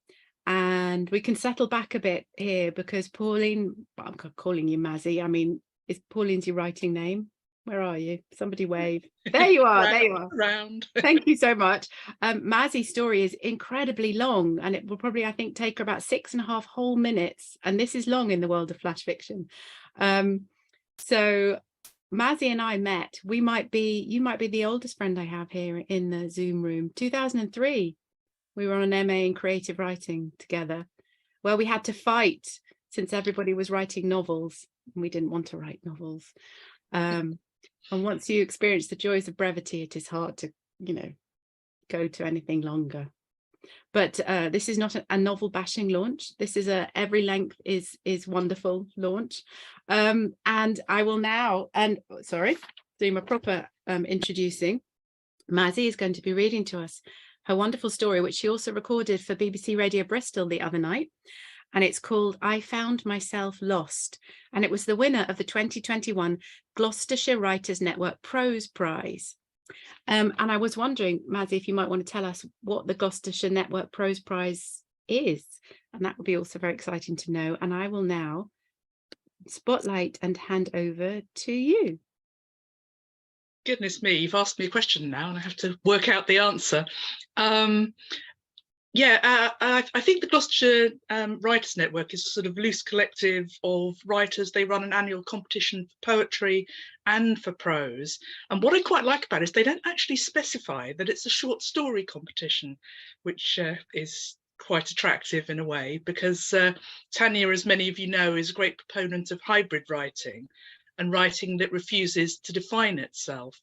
we can settle back a bit here because Pauline, I'm calling you Mazzy. I mean, is Pauline's your writing name? Where are you? Somebody wave. There you are. There you are. Round. Thank you so much. Mazzy's story is incredibly long, and it will probably, I think, take her about 6.5 whole minutes. And this is long in the world of flash fiction. So Mazzy and I met. You might be the oldest friend I have here in the Zoom room. 2003. We were on an MA in creative writing together, where we had to fight since everybody was writing novels and we didn't want to write novels. And once you experience the joys of brevity, it is hard to, go to anything longer. But this is not a novel bashing launch. This is a every length is wonderful launch. And I will now, doing my proper introducing. Mazzy is going to be reading to us her wonderful story, which she also recorded for BBC Radio Bristol the other night. And it's called I Found Myself Lost. And it was the winner of the 2021 Gloucestershire Writers Network Prose Prize. And I was wondering, Mazzy, if you might want to tell us what the Gloucestershire Network Prose Prize is. And that would be also very exciting to know. And I will now spotlight and hand over to you. Goodness me, you've asked me a question now and I have to work out the answer. I think the Gloucestershire Writers Network is a sort of loose collective of writers. They run an annual competition for poetry and for prose. And what I quite like about it is they don't actually specify that it's a short story competition, which is quite attractive in a way, because Tania, as many of you know, is a great proponent of hybrid writing and writing that refuses to define itself.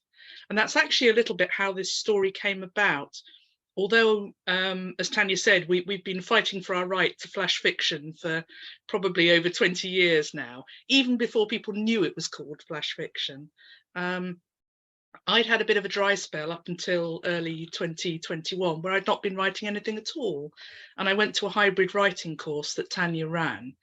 And that's actually a little bit how this story came about. Although, as Tania said, we've been fighting for our right to flash fiction for probably over 20 years now, even before people knew it was called flash fiction. I'd had a bit of a dry spell up until early 2021, where I'd not been writing anything at all. And I went to a hybrid writing course that Tania ran.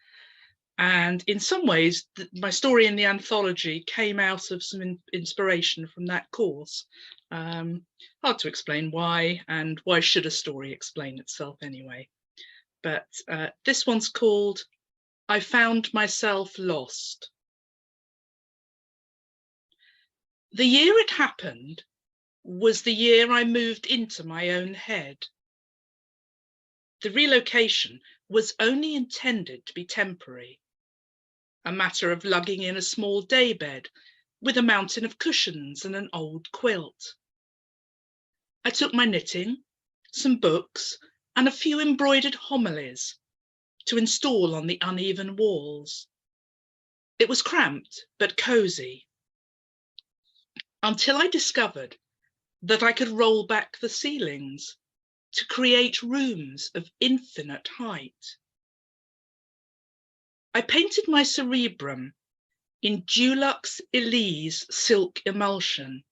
And in some ways, my story in the anthology came out of some inspiration from that course. Hard to explain why, and why should a story explain itself anyway? But this one's called I Found Myself Lost. The year it happened was the year I moved into my own head. The relocation was only intended to be temporary, a matter of lugging in a small daybed with a mountain of cushions and an old quilt. I took my knitting, some books, and a few embroidered homilies to install on the uneven walls. It was cramped but cosy, until I discovered that I could roll back the ceilings to create rooms of infinite height. I painted my cerebrum in Dulux Elise silk emulsion.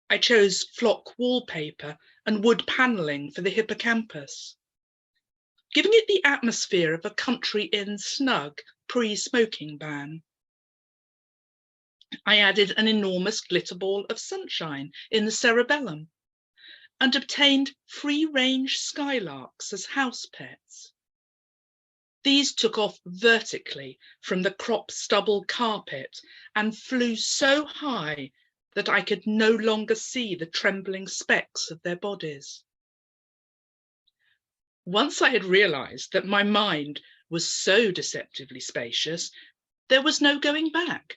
I chose flock wallpaper and wood panelling for the hippocampus, giving it the atmosphere of a country inn snug pre-smoking ban. I added an enormous glitter ball of sunshine in the cerebellum and obtained free-range skylarks as house pets. These took off vertically from the crop stubble carpet and flew so high that I could no longer see the trembling specks of their bodies. Once I had realized that my mind was so deceptively spacious, there was no going back.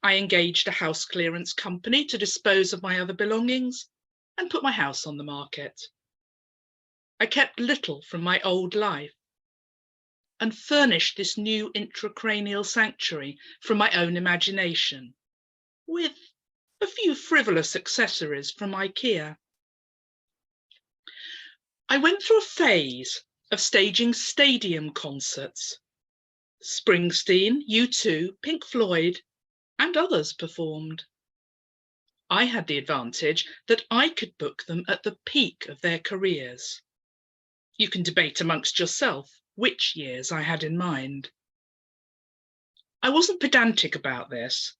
I engaged a house clearance company to dispose of my other belongings and put my house on the market. I kept little from my old life and furnished this new intracranial sanctuary from my own imagination, with a few frivolous accessories from IKEA. I went through a phase of staging stadium concerts. Springsteen, U2, Pink Floyd, and others performed. I had the advantage that I could book them at the peak of their careers. You can debate amongst yourself which years I had in mind. I wasn't pedantic about this,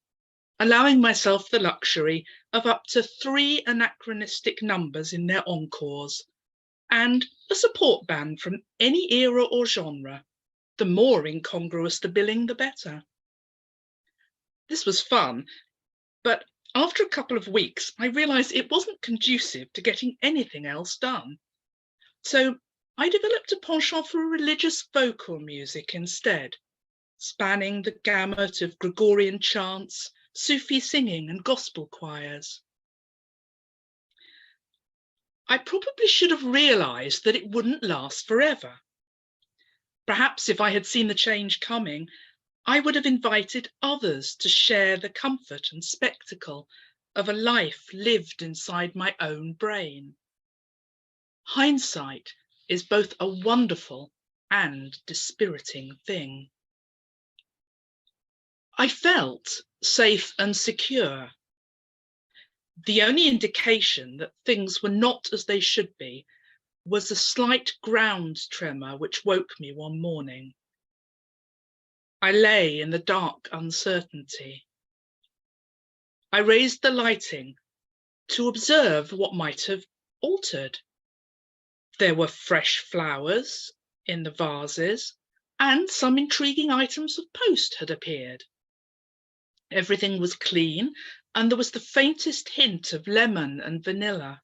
allowing myself the luxury of up to 3 anachronistic numbers in their encores and a support band from any era or genre. The more incongruous the billing, the better. This was fun, but after a couple of weeks, I realized it wasn't conducive to getting anything else done. So I developed a penchant for religious vocal music instead, spanning the gamut of Gregorian chants, Sufi singing, and gospel choirs. I probably should have realized that it wouldn't last forever. Perhaps if I had seen the change coming, I would have invited others to share the comfort and spectacle of a life lived inside my own brain. Hindsight is both a wonderful and dispiriting thing. I felt safe and secure. The only indication that things were not as they should be was a slight ground tremor which woke me one morning. I lay in the dark uncertainty. I raised the lighting to observe what might have altered. There were fresh flowers in the vases, and some intriguing items of post had appeared. Everything was clean, and there was the faintest hint of lemon and vanilla.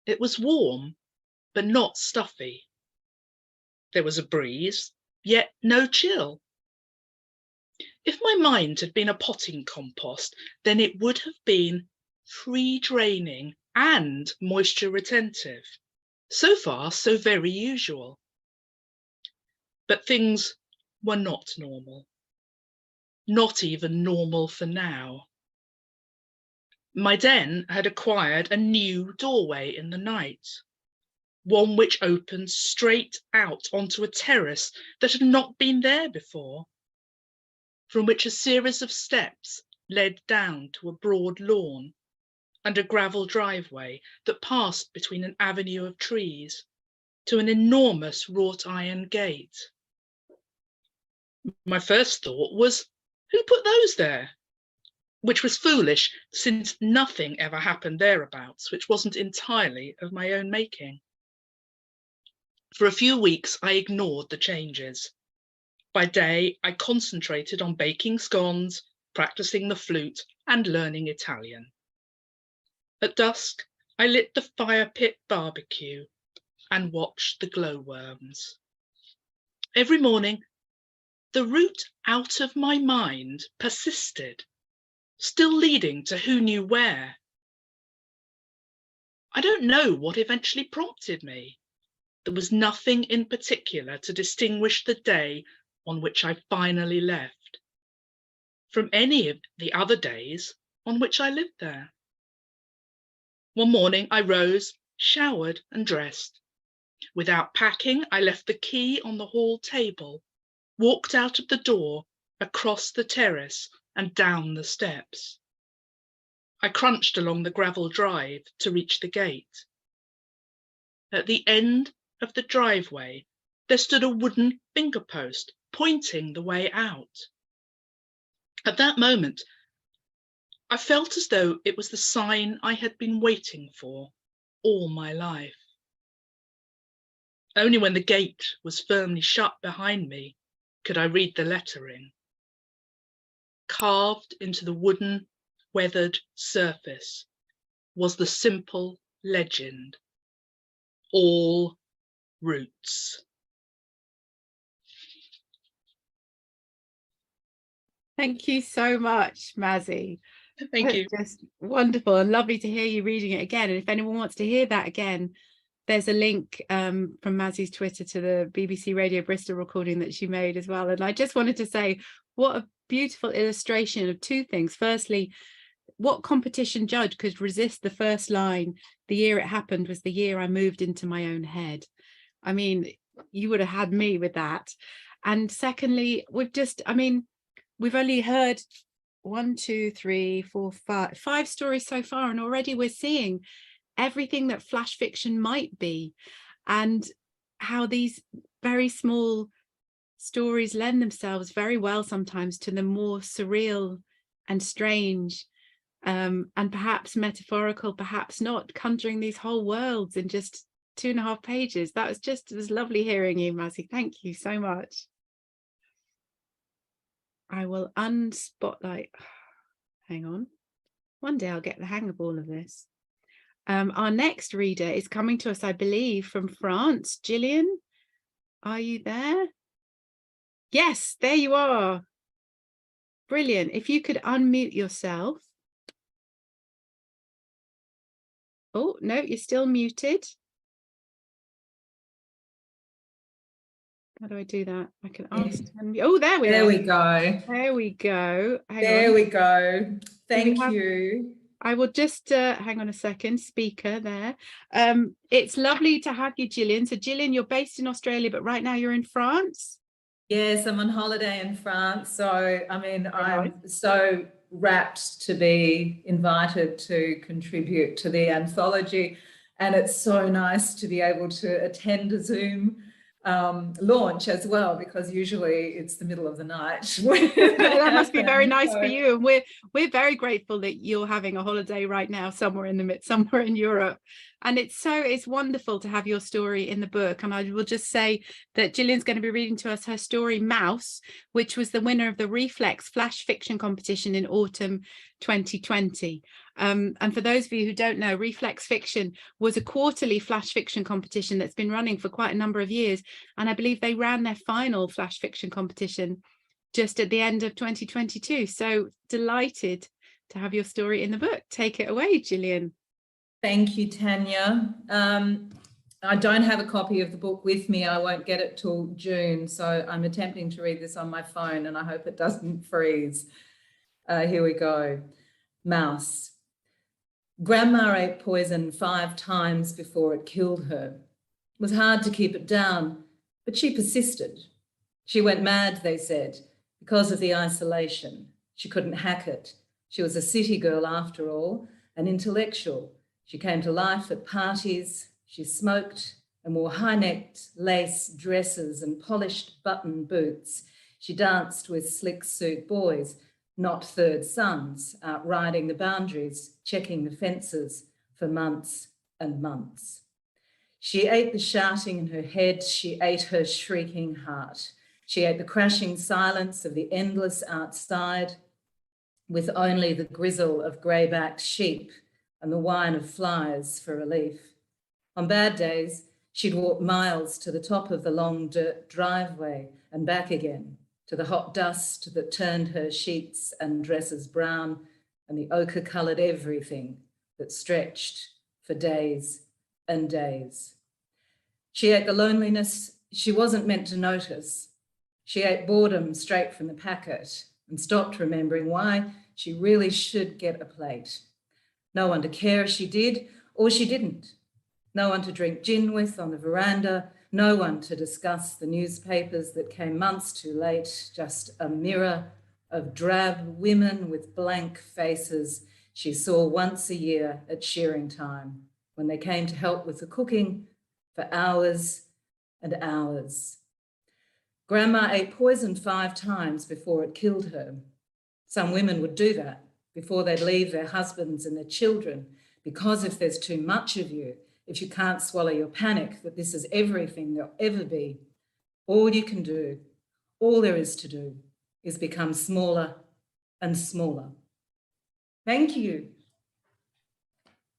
It was warm, but not stuffy. There was a breeze, yet no chill. If my mind had been a potting compost, then it would have been free draining and moisture retentive. So far, so very usual. But things were not normal. Not even normal for now. My den had acquired a new doorway in the night, one which opened straight out onto a terrace that had not been there before, from which a series of steps led down to a broad lawn and a gravel driveway that passed between an avenue of trees to an enormous wrought iron gate. My first thought was, who put those there? Which was foolish, since nothing ever happened thereabouts, which wasn't entirely of my own making. For a few weeks, I ignored the changes. By day, I concentrated on baking scones, practicing the flute, and learning Italian. At dusk, I lit the fire pit barbecue and watched the glowworms. Every morning, the route out of my mind persisted, still leading to who knew where. I don't know what eventually prompted me. There was nothing in particular to distinguish the day on which I finally left from any of the other days on which I lived there. One morning I rose, showered and dressed. Without packing, I left the key on the hall table, walked out of the door, across the terrace and down the steps. I crunched along the gravel drive to reach the gate. At the end of the driveway, there stood a wooden finger post pointing the way out. At that moment, I felt as though it was the sign I had been waiting for all my life. Only when the gate was firmly shut behind me could I read the lettering. Carved into the wooden, weathered surface was the simple legend, all roots. Thank you so much, Mazzy. Thank you. Just wonderful and lovely to hear you reading it again. And if anyone wants to hear that again, there's a link from Mazzy's Twitter to the BBC Radio Bristol recording that she made as well. And I just wanted to say, what a beautiful illustration of two things. Firstly, what competition judge could resist the first line, "The year it happened was the year I moved into my own head"? I mean, you would have had me with that. And secondly, we've only heard 1, 2, 3, 4, 5 stories so far, and already we're seeing everything that flash fiction might be, and how these very small stories lend themselves very well sometimes to the more surreal and strange, and perhaps metaphorical, perhaps not, conjuring these whole worlds in just 2.5 pages. It was lovely hearing you, Mazzy. Thank you so much. I will unspotlight. Hang on. One day I'll get the hang of all of this. Our next reader is coming to us, I believe, from France. Gillian, are you there? Yes, there you are. Brilliant. If you could unmute yourself. Oh, no, you're still muted. How do I do that? I can ask. Oh, there we go. There we go. There we go. Thank you. I will just hang on a second. Speaker there. It's lovely to have you, Gillian. So, Gillian, you're based in Australia, but right now you're in France. Yes, I'm on holiday in France. So, I mean, I'm so rapt to be invited to contribute to the anthology. And it's so nice to be able to attend a Zoom launch as well, because usually it's the middle of the night. That must be very nice for you, and we're very grateful that you're having a holiday right now somewhere in Europe. And it's wonderful to have your story in the book. And I will just say that Gillian's going to be reading to us her story Mouse, which was the winner of the Reflex Flash Fiction Competition in autumn 2020. And for those of you who don't know, Reflex Fiction was a quarterly flash fiction competition that's been running for quite a number of years. And I believe they ran their final flash fiction competition just at the end of 2022. So delighted to have your story in the book. Take it away, Gillian. Thank you, Tania. I don't have a copy of the book with me. I won't get it till June. So I'm attempting to read this on my phone, and I hope it doesn't freeze. Here we go. Mouse. Grandma ate poison 5 times before it killed her. It was hard to keep it down, but she persisted. She went mad, they said, because of the isolation. She couldn't hack it. She was a city girl after all, an intellectual. She came to life at parties. She smoked and wore high-necked lace dresses and polished button boots. She danced with slick suit boys, not third sons, riding the boundaries, checking the fences for months and months. She ate the shouting in her head. She ate her shrieking heart. She ate the crashing silence of the endless outside. with only the grizzle of grey-backed sheep and the whine of flies for relief. On bad days, she'd walk miles to the top of the long dirt driveway and back again, to the hot dust that turned her sheets and dresses brown and the ochre-coloured everything that stretched for days and days. She ate the loneliness she wasn't meant to notice. She ate boredom straight from the packet and stopped remembering why she really should get a plate. No one to care if she did or she didn't. No one to drink gin with on the veranda. No one to discuss the newspapers that came months too late. Just a mirror of drab women with blank faces she saw once a year at shearing time, when they came to help with the cooking for hours and hours. Grandma ate poison 5 times before it killed her. Some women would do that before they'd leave their husbands and their children, because if there's too much of you, if you can't swallow your panic that this is everything there'll ever be, all you can do, all there is to do, is become smaller and smaller. Thank you.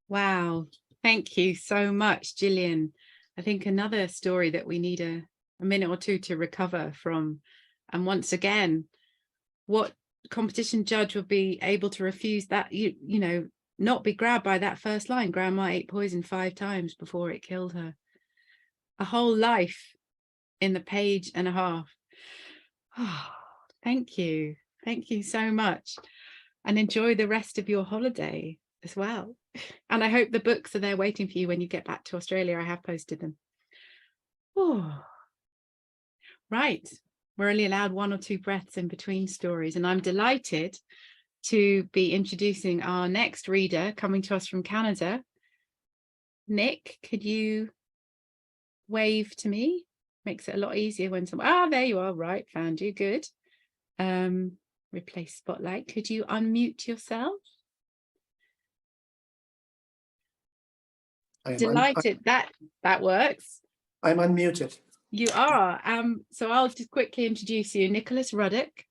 Wow, thank you so much, Gillian. I think another story that we need a minute or two to recover from. And once again, what competition judge would be able to refuse that, you know, not be grabbed by that first line, Grandma ate poison 5 times before it killed her. A whole life in the page and a half. Oh, thank you. Thank you so much. And enjoy the rest of your holiday as well. And I hope the books are there waiting for you when you get back to Australia. I have posted them. Oh, right. We're only allowed 1 or 2 breaths in between stories. And I'm delighted to be introducing our next reader coming to us from Canada. Nick, could you wave to me? Makes it a lot easier when someone, there you are, right, found you, good. Replace spotlight. Could you unmute yourself? Delighted that works. I'm unmuted. You are. So I'll just quickly introduce you. Nicholas Ruddock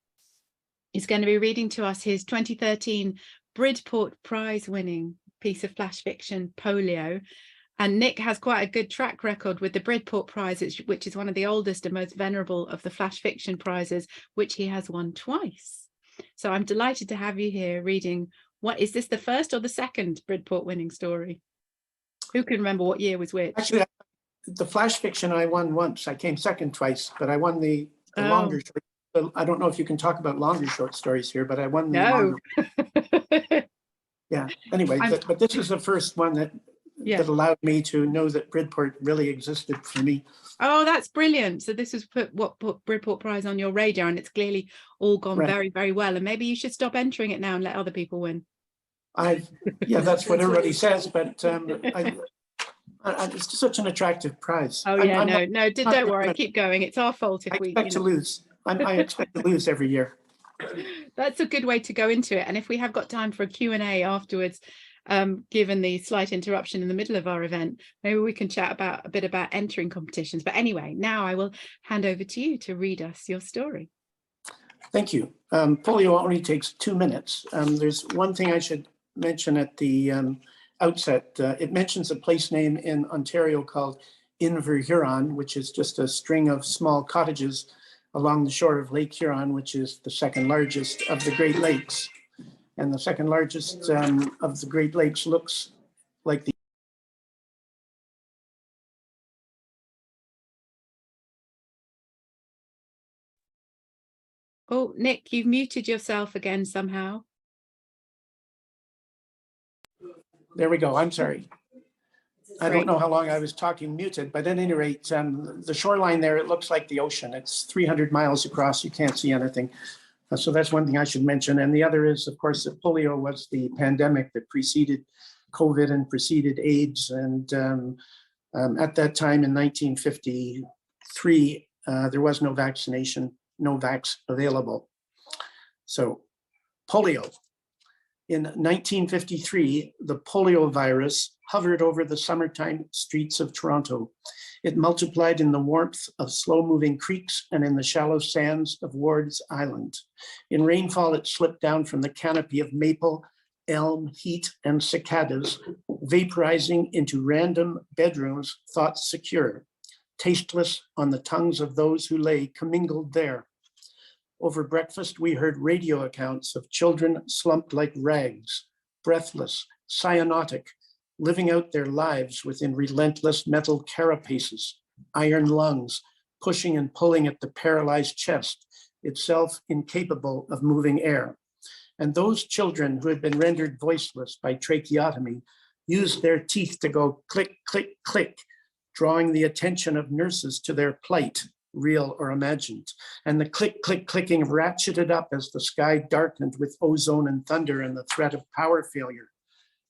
is going to be reading to us his 2013 Bridport Prize winning piece of flash fiction, Polio. And Nick has quite a good track record with the Bridport Prize, which is one of the oldest and most venerable of the flash fiction prizes, which he has won twice. So I'm delighted to have you here reading. What is this, the first or the second Bridport winning story? Who can remember what year was which? Actually, the flash fiction I won once. I came second twice, but I won the longer short. I don't know if you can talk about longer short stories here, but I won the longer. Yeah. Anyway, but this is the first one that allowed me to know that Bridport really existed for me. Oh, that's brilliant. So this was what put Bridport Prize on your radar, and it's clearly all gone very, very well. And maybe you should stop entering it now and let other people win. Yeah, that's what everybody says, but it's such an attractive prize. Oh yeah, no, don't worry, keep going. It's our fault if we expect to lose. I expect to lose every year. That's a good way to go into it. And if we have got time for a Q&A afterwards, given the slight interruption in the middle of our event, maybe we can chat a bit about entering competitions. But anyway, now I will hand over to you to read us your story. Thank you. Polio only takes 2 minutes. There's one thing I should mention at the outset. It mentions a place name in Ontario called Inverhuron, which is just a string of small cottages along the shore of Lake Huron, which is the 2nd largest of the Great Lakes. And the 2nd largest of the Great Lakes looks like the Oh, Nick, you've muted yourself again somehow. There we go. I'm sorry. I don't know how long I was talking muted, but at any rate, the shoreline there, it looks like the ocean. It's 300 miles across. You can't see anything. So that's one thing I should mention. And the other is, of course, that polio was the pandemic that preceded COVID and preceded AIDS. And at that time in 1953, there was no vaccination, no vax available. So polio. In 1953, the polio virus hovered over the summertime streets of Toronto. It multiplied in the warmth of slow-moving creeks and in the shallow sands of Ward's Island. In rainfall, it slipped down from the canopy of maple, elm, heat, and cicadas, vaporizing into random bedrooms thought secure, tasteless on the tongues of those who lay commingled there. Over breakfast, we heard radio accounts of children slumped like rags, breathless, cyanotic, living out their lives within relentless metal carapaces, iron lungs, pushing and pulling at the paralyzed chest, itself incapable of moving air. And those children who had been rendered voiceless by tracheotomy used their teeth to go click, click, click, drawing the attention of nurses to their plight, real or imagined. And the click, click, clicking ratcheted up as the sky darkened with ozone and thunder and the threat of power failure,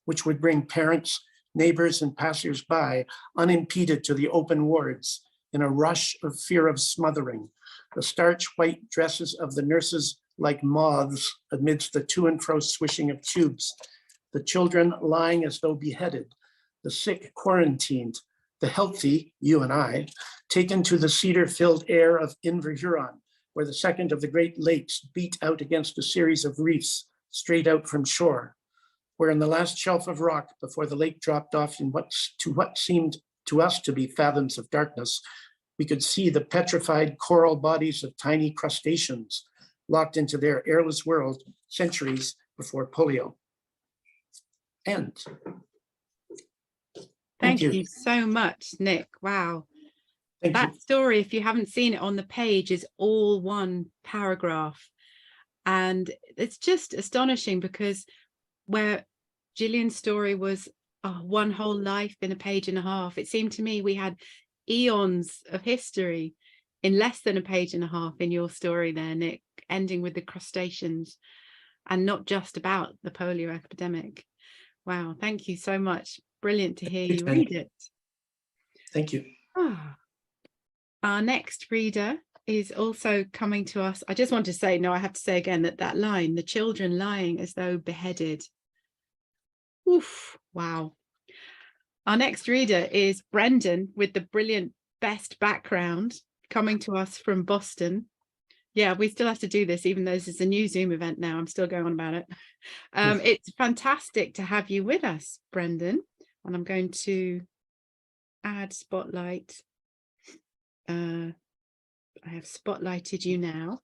which would bring parents, neighbors, and passers-by unimpeded to the open wards in a rush of fear of smothering. The starch white dresses of the nurses like moths amidst the to and fro swishing of tubes, the children lying as though beheaded, the sick quarantined, the healthy, you and I, taken to the cedar-filled air of Inverhuron, where the second of the Great Lakes beat out against a series of reefs straight out from shore, where in the last shelf of rock before the lake dropped off in what seemed to us to be fathoms of darkness, we could see the petrified coral bodies of tiny crustaceans locked into their airless world centuries before polio. End. Thank you so much, Nick. Wow. That story, if you haven't seen it on the page, is all one paragraph. And it's just astonishing because where Gillian's story was one whole life in a page and a half, it seemed to me we had eons of history in less than a page and a half in your story there, Nick, ending with the crustaceans and not just about the polio epidemic. Wow, thank you so much. Brilliant to hear you read it. Thank you. Our next reader is also coming to us. I just want to say, no, I have to say again that line, the children lying as though beheaded. Oof, wow. Our next reader is Brendan with the brilliant best background coming to us from Boston. Yeah, we still have to do this, even though this is a new Zoom event now. I'm still going on about it. It's fantastic to have you with us, Brendan. And I'm going to add spotlight. I have spotlighted you now.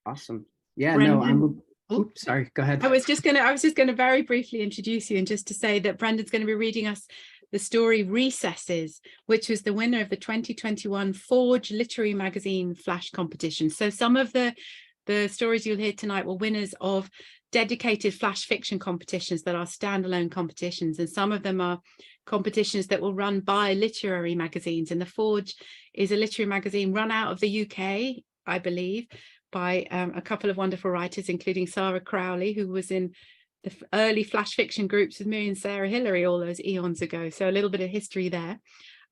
Awesome. Yeah, Brendan, no, oops, sorry, go ahead. I was just gonna very briefly introduce you and just to say that Brendan's going to be reading us the story Recesses, which was the winner of the 2021 Forge Literary Magazine Flash competition. So some of the stories you'll hear tonight were winners of dedicated flash fiction competitions that are standalone competitions, and some of them are competitions that will run by literary magazines. And the Forge is a literary magazine run out of the UK, I believe, by a couple of wonderful writers, including Sarah Crowley, who was in the early flash fiction groups with me and Sarah Hillary all those eons ago. So a little bit of history there.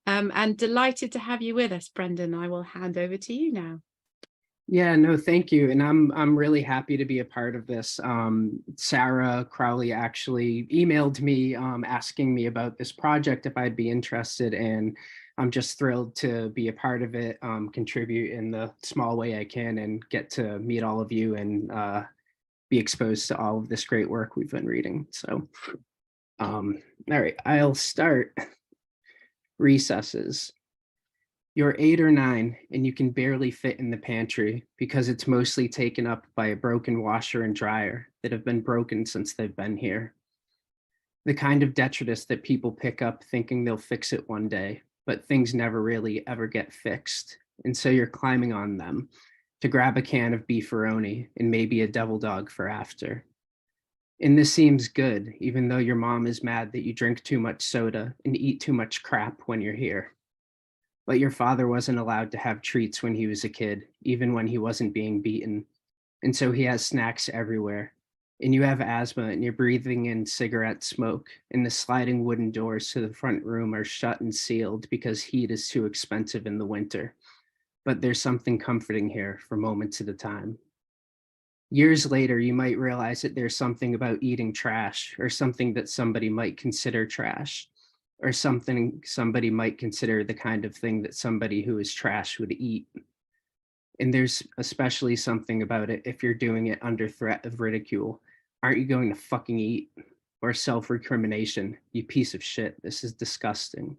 And delighted to have you with us, Brendan. I will hand over to you now. Yeah, no, thank you. And I'm really happy to be a part of this. Sarah Crowley actually emailed me asking me about this project if I'd be interested, and I'm just thrilled to be a part of it, contribute in the small way I can, and get to meet all of you and be exposed to all of this great work we've been reading. So, all right, I'll start. Recesses. You're 8 or 9 and you can barely fit in the pantry because it's mostly taken up by a broken washer and dryer that have been broken since they've been here. The kind of detritus that people pick up thinking they'll fix it one day, but things never really ever get fixed. And so you're climbing on them to grab a can of beefaroni and maybe a devil dog for after. And this seems good, even though your mom is mad that you drink too much soda and eat too much crap when you're here. But your father wasn't allowed to have treats when he was a kid, even when he wasn't being beaten. And so he has snacks everywhere. And you have asthma and you're breathing in cigarette smoke, and the sliding wooden doors to the front room are shut and sealed because heat is too expensive in the winter. But there's something comforting here for moments at a time. Years later, you might realize that there's something about eating trash, or something that somebody might consider trash, or something somebody might consider the kind of thing that somebody who is trash would eat. And there's especially something about it if you're doing it under threat of ridicule. Aren't you going to fucking eat? Or self-recrimination, you piece of shit, this is disgusting.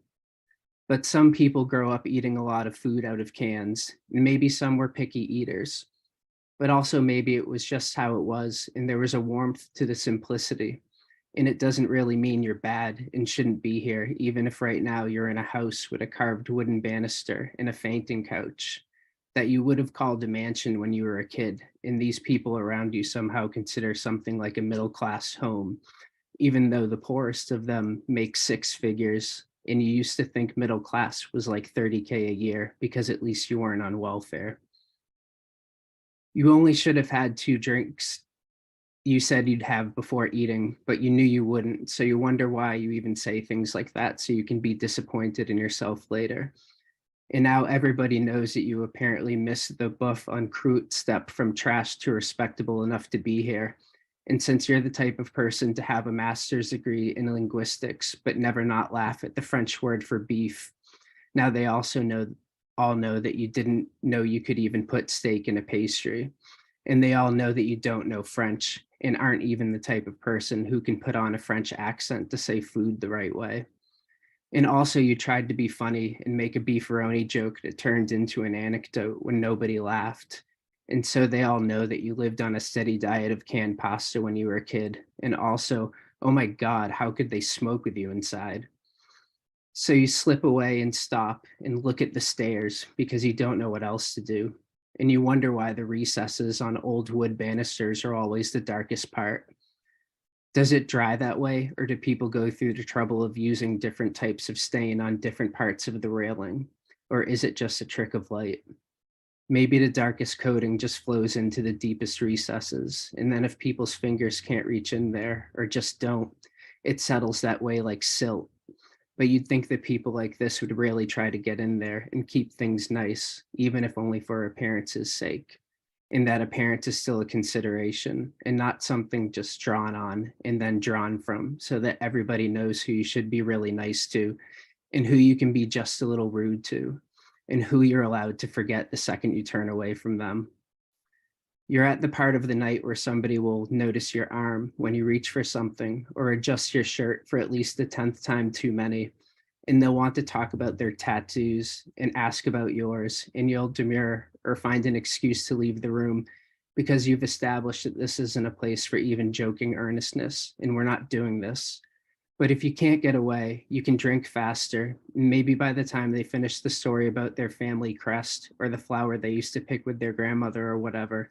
But some people grow up eating a lot of food out of cans, and maybe some were picky eaters. But also maybe it was just how it was, and there was a warmth to the simplicity. And it doesn't really mean you're bad and shouldn't be here, even if right now you're in a house with a carved wooden banister and a fainting couch that you would have called a mansion when you were a kid, and these people around you somehow consider something like a middle-class home, even though the poorest of them make 6 figures, and you used to think middle class was like 30K a year because at least you weren't on welfare. You only should have had 2 drinks you said you'd have before eating, but you knew you wouldn't, so you wonder why you even say things like that, so you can be disappointed in yourself later. And now everybody knows that you apparently missed the buff en croûte step from trash to respectable enough to be here. And since you're the type of person to have a master's degree in linguistics, but never not laugh at the French word for beef, now they also all know that you didn't know you could even put steak in a pastry. And they all know that you don't know French and aren't even the type of person who can put on a French accent to say food the right way. And also you tried to be funny and make a beefaroni joke that turned into an anecdote when nobody laughed. And so they all know that you lived on a steady diet of canned pasta when you were a kid. And also, oh my God, how could they smoke with you inside? So you slip away and stop and look at the stairs because you don't know what else to do. And you wonder why the recesses on old wood banisters are always the darkest part. Does it dry that way, or do people go through the trouble of using different types of stain on different parts of the railing? Or is it just a trick of light? Maybe the darkest coating just flows into the deepest recesses, and then if people's fingers can't reach in there, or just don't, it settles that way like silt. But you'd think that people like this would really try to get in there and keep things nice, even if only for appearance's sake. And that appearance is still a consideration and not something just drawn on and then drawn from, so that everybody knows who you should be really nice to and who you can be just a little rude to and who you're allowed to forget the second you turn away from them. You're at the part of the night where somebody will notice your arm when you reach for something or adjust your shirt for at least the 10th time too many. And they'll want to talk about their tattoos and ask about yours, and you'll demur or find an excuse to leave the room because you've established that this isn't a place for even joking earnestness, and we're not doing this. But if you can't get away, you can drink faster. Maybe by the time they finish the story about their family crest or the flower they used to pick with their grandmother or whatever,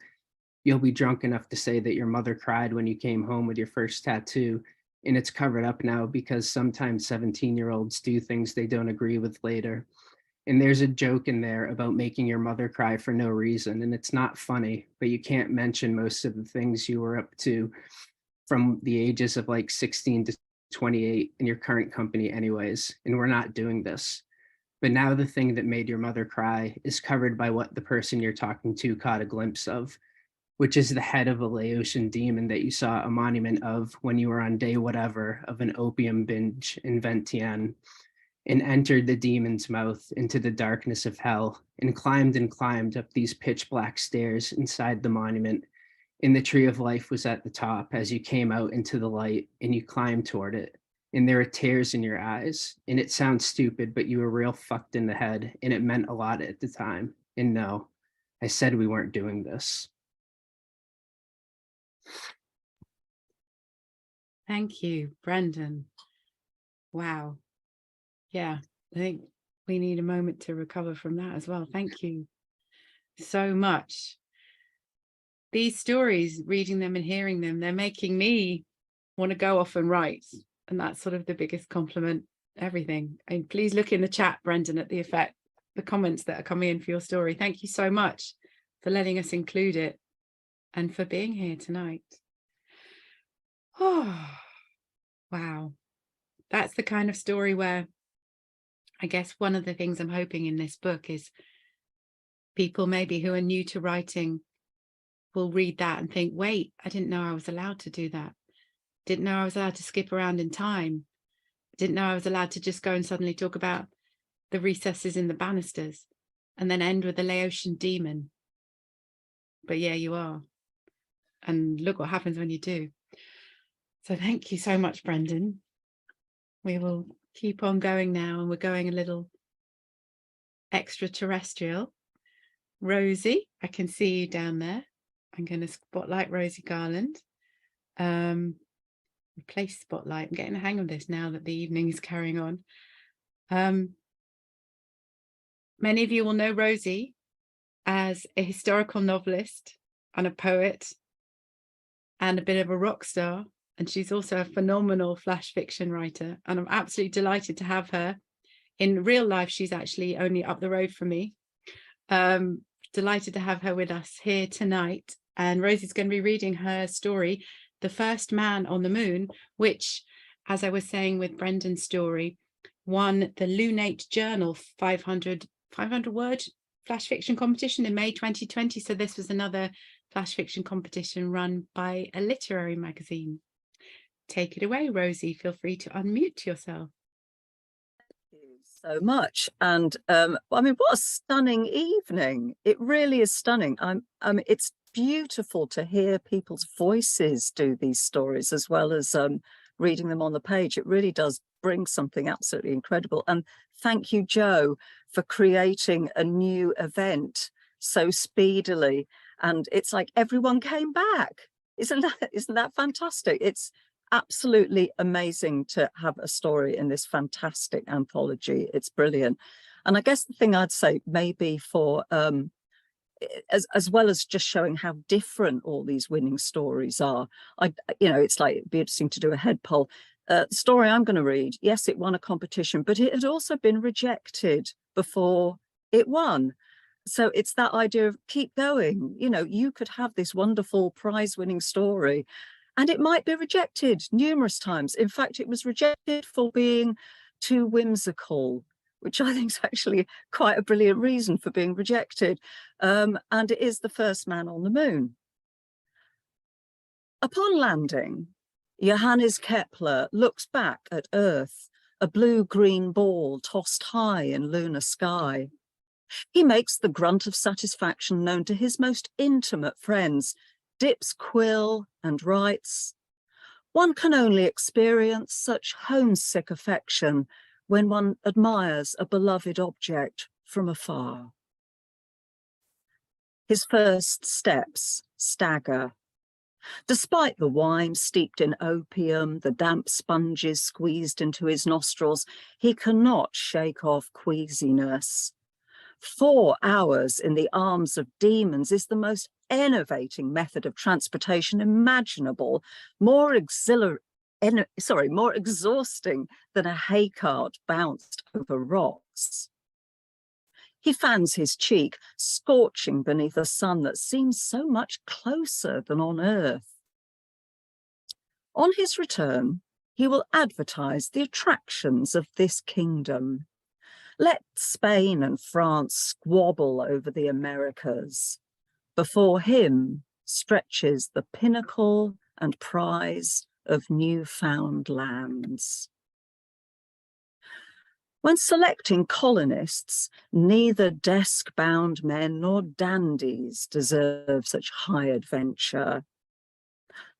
you'll be drunk enough to say that your mother cried when you came home with your first tattoo, and it's covered up now because sometimes 17-year-olds do things they don't agree with later. And there's a joke in there about making your mother cry for no reason, and it's not funny, but you can't mention most of the things you were up to from the ages of like 16 to 28 in your current company anyways, and we're not doing this. But now the thing that made your mother cry is covered by what the person you're talking to caught a glimpse of, which is the head of a Laotian demon that you saw a monument of when you were on day whatever of an opium binge in Vientiane, and entered the demon's mouth into the darkness of hell and climbed up these pitch black stairs inside the monument. And the tree of life was at the top as you came out into the light and you climbed toward it. And there are tears in your eyes. And it sounds stupid, but you were real fucked in the head. And it meant a lot at the time. And no, I said we weren't doing this. Thank you, Brendan. Wow. Yeah, I think we need a moment to recover from that as well. Thank you so much. These stories, reading them and hearing them, they're making me want to go off and write. And that's sort of the biggest compliment, everything. And please look in the chat, Brendan, at the comments that are coming in for your story. Thank you so much for letting us include it and for being here tonight. Oh, wow. That's the kind of story where I guess one of the things I'm hoping in this book is people maybe who are new to writing will read that and think, wait, I didn't know I was allowed to do that. Didn't know I was allowed to skip around in time. Didn't know I was allowed to just go and suddenly talk about the recesses in the banisters and then end with a Laotian demon. But yeah, you are. And look what happens when you do. So thank you so much, Brendan. We will keep on going now, and we're going a little extraterrestrial. Rosie, I can see you down there. I'm going to spotlight Rosie Garland. Replace spotlight. I'm getting the hang of this now that the evening is carrying on. Many of you will know Rosie as a historical novelist and a poet and a bit of a rock star. And she's also a phenomenal flash fiction writer. And I'm absolutely delighted to have her. In real life, she's actually only up the road from me. Delighted to have her with us here tonight. And Rosie's going to be reading her story, The First Man on the Moon, which, as I was saying with Brendan's story, won the Lunate Journal 500 word flash fiction competition in May 2020. So this was another flash fiction competition run by a literary magazine. Take it away, Rosie. Feel free to unmute yourself. Thank you so much. And I mean, what a stunning evening. It really is stunning. It's beautiful to hear people's voices do these stories as well as reading them on the page. It really does bring something absolutely incredible. And thank you, Joe, for creating a new event so speedily. And it's like everyone came back. Isn't that fantastic? It's absolutely amazing to have a story in this fantastic anthology. It's brilliant. And I guess the thing I'd say maybe for as well as just showing how different all these winning stories are, it's like it'd be interesting to do a head poll. The story I'm going to read, yes, it won a competition, but it had also been rejected before it won. So it's that idea of keep going. You could have this wonderful prize-winning story and it might be rejected numerous times. In fact, it was rejected for being too whimsical, which I think is actually quite a brilliant reason for being rejected. And it is The First Man on the Moon. Upon landing, Johannes Kepler looks back at Earth, a blue-green ball tossed high in lunar sky. He makes the grunt of satisfaction known to his most intimate friends, dips quill and writes, "One can only experience such homesick affection when one admires a beloved object from afar." His first steps stagger. Despite the wine steeped in opium, the damp sponges squeezed into his nostrils, he cannot shake off queasiness. 4 hours in the arms of demons is the most enervating method of transportation imaginable, more exhausting than a hay cart bounced over rocks. He fans his cheek, scorching beneath a sun that seems so much closer than on Earth. On his return, he will advertise the attractions of this kingdom. Let Spain and France squabble over the Americas. Before him stretches the pinnacle and prize of newfound lands. When selecting colonists, neither desk-bound men nor dandies deserve such high adventure.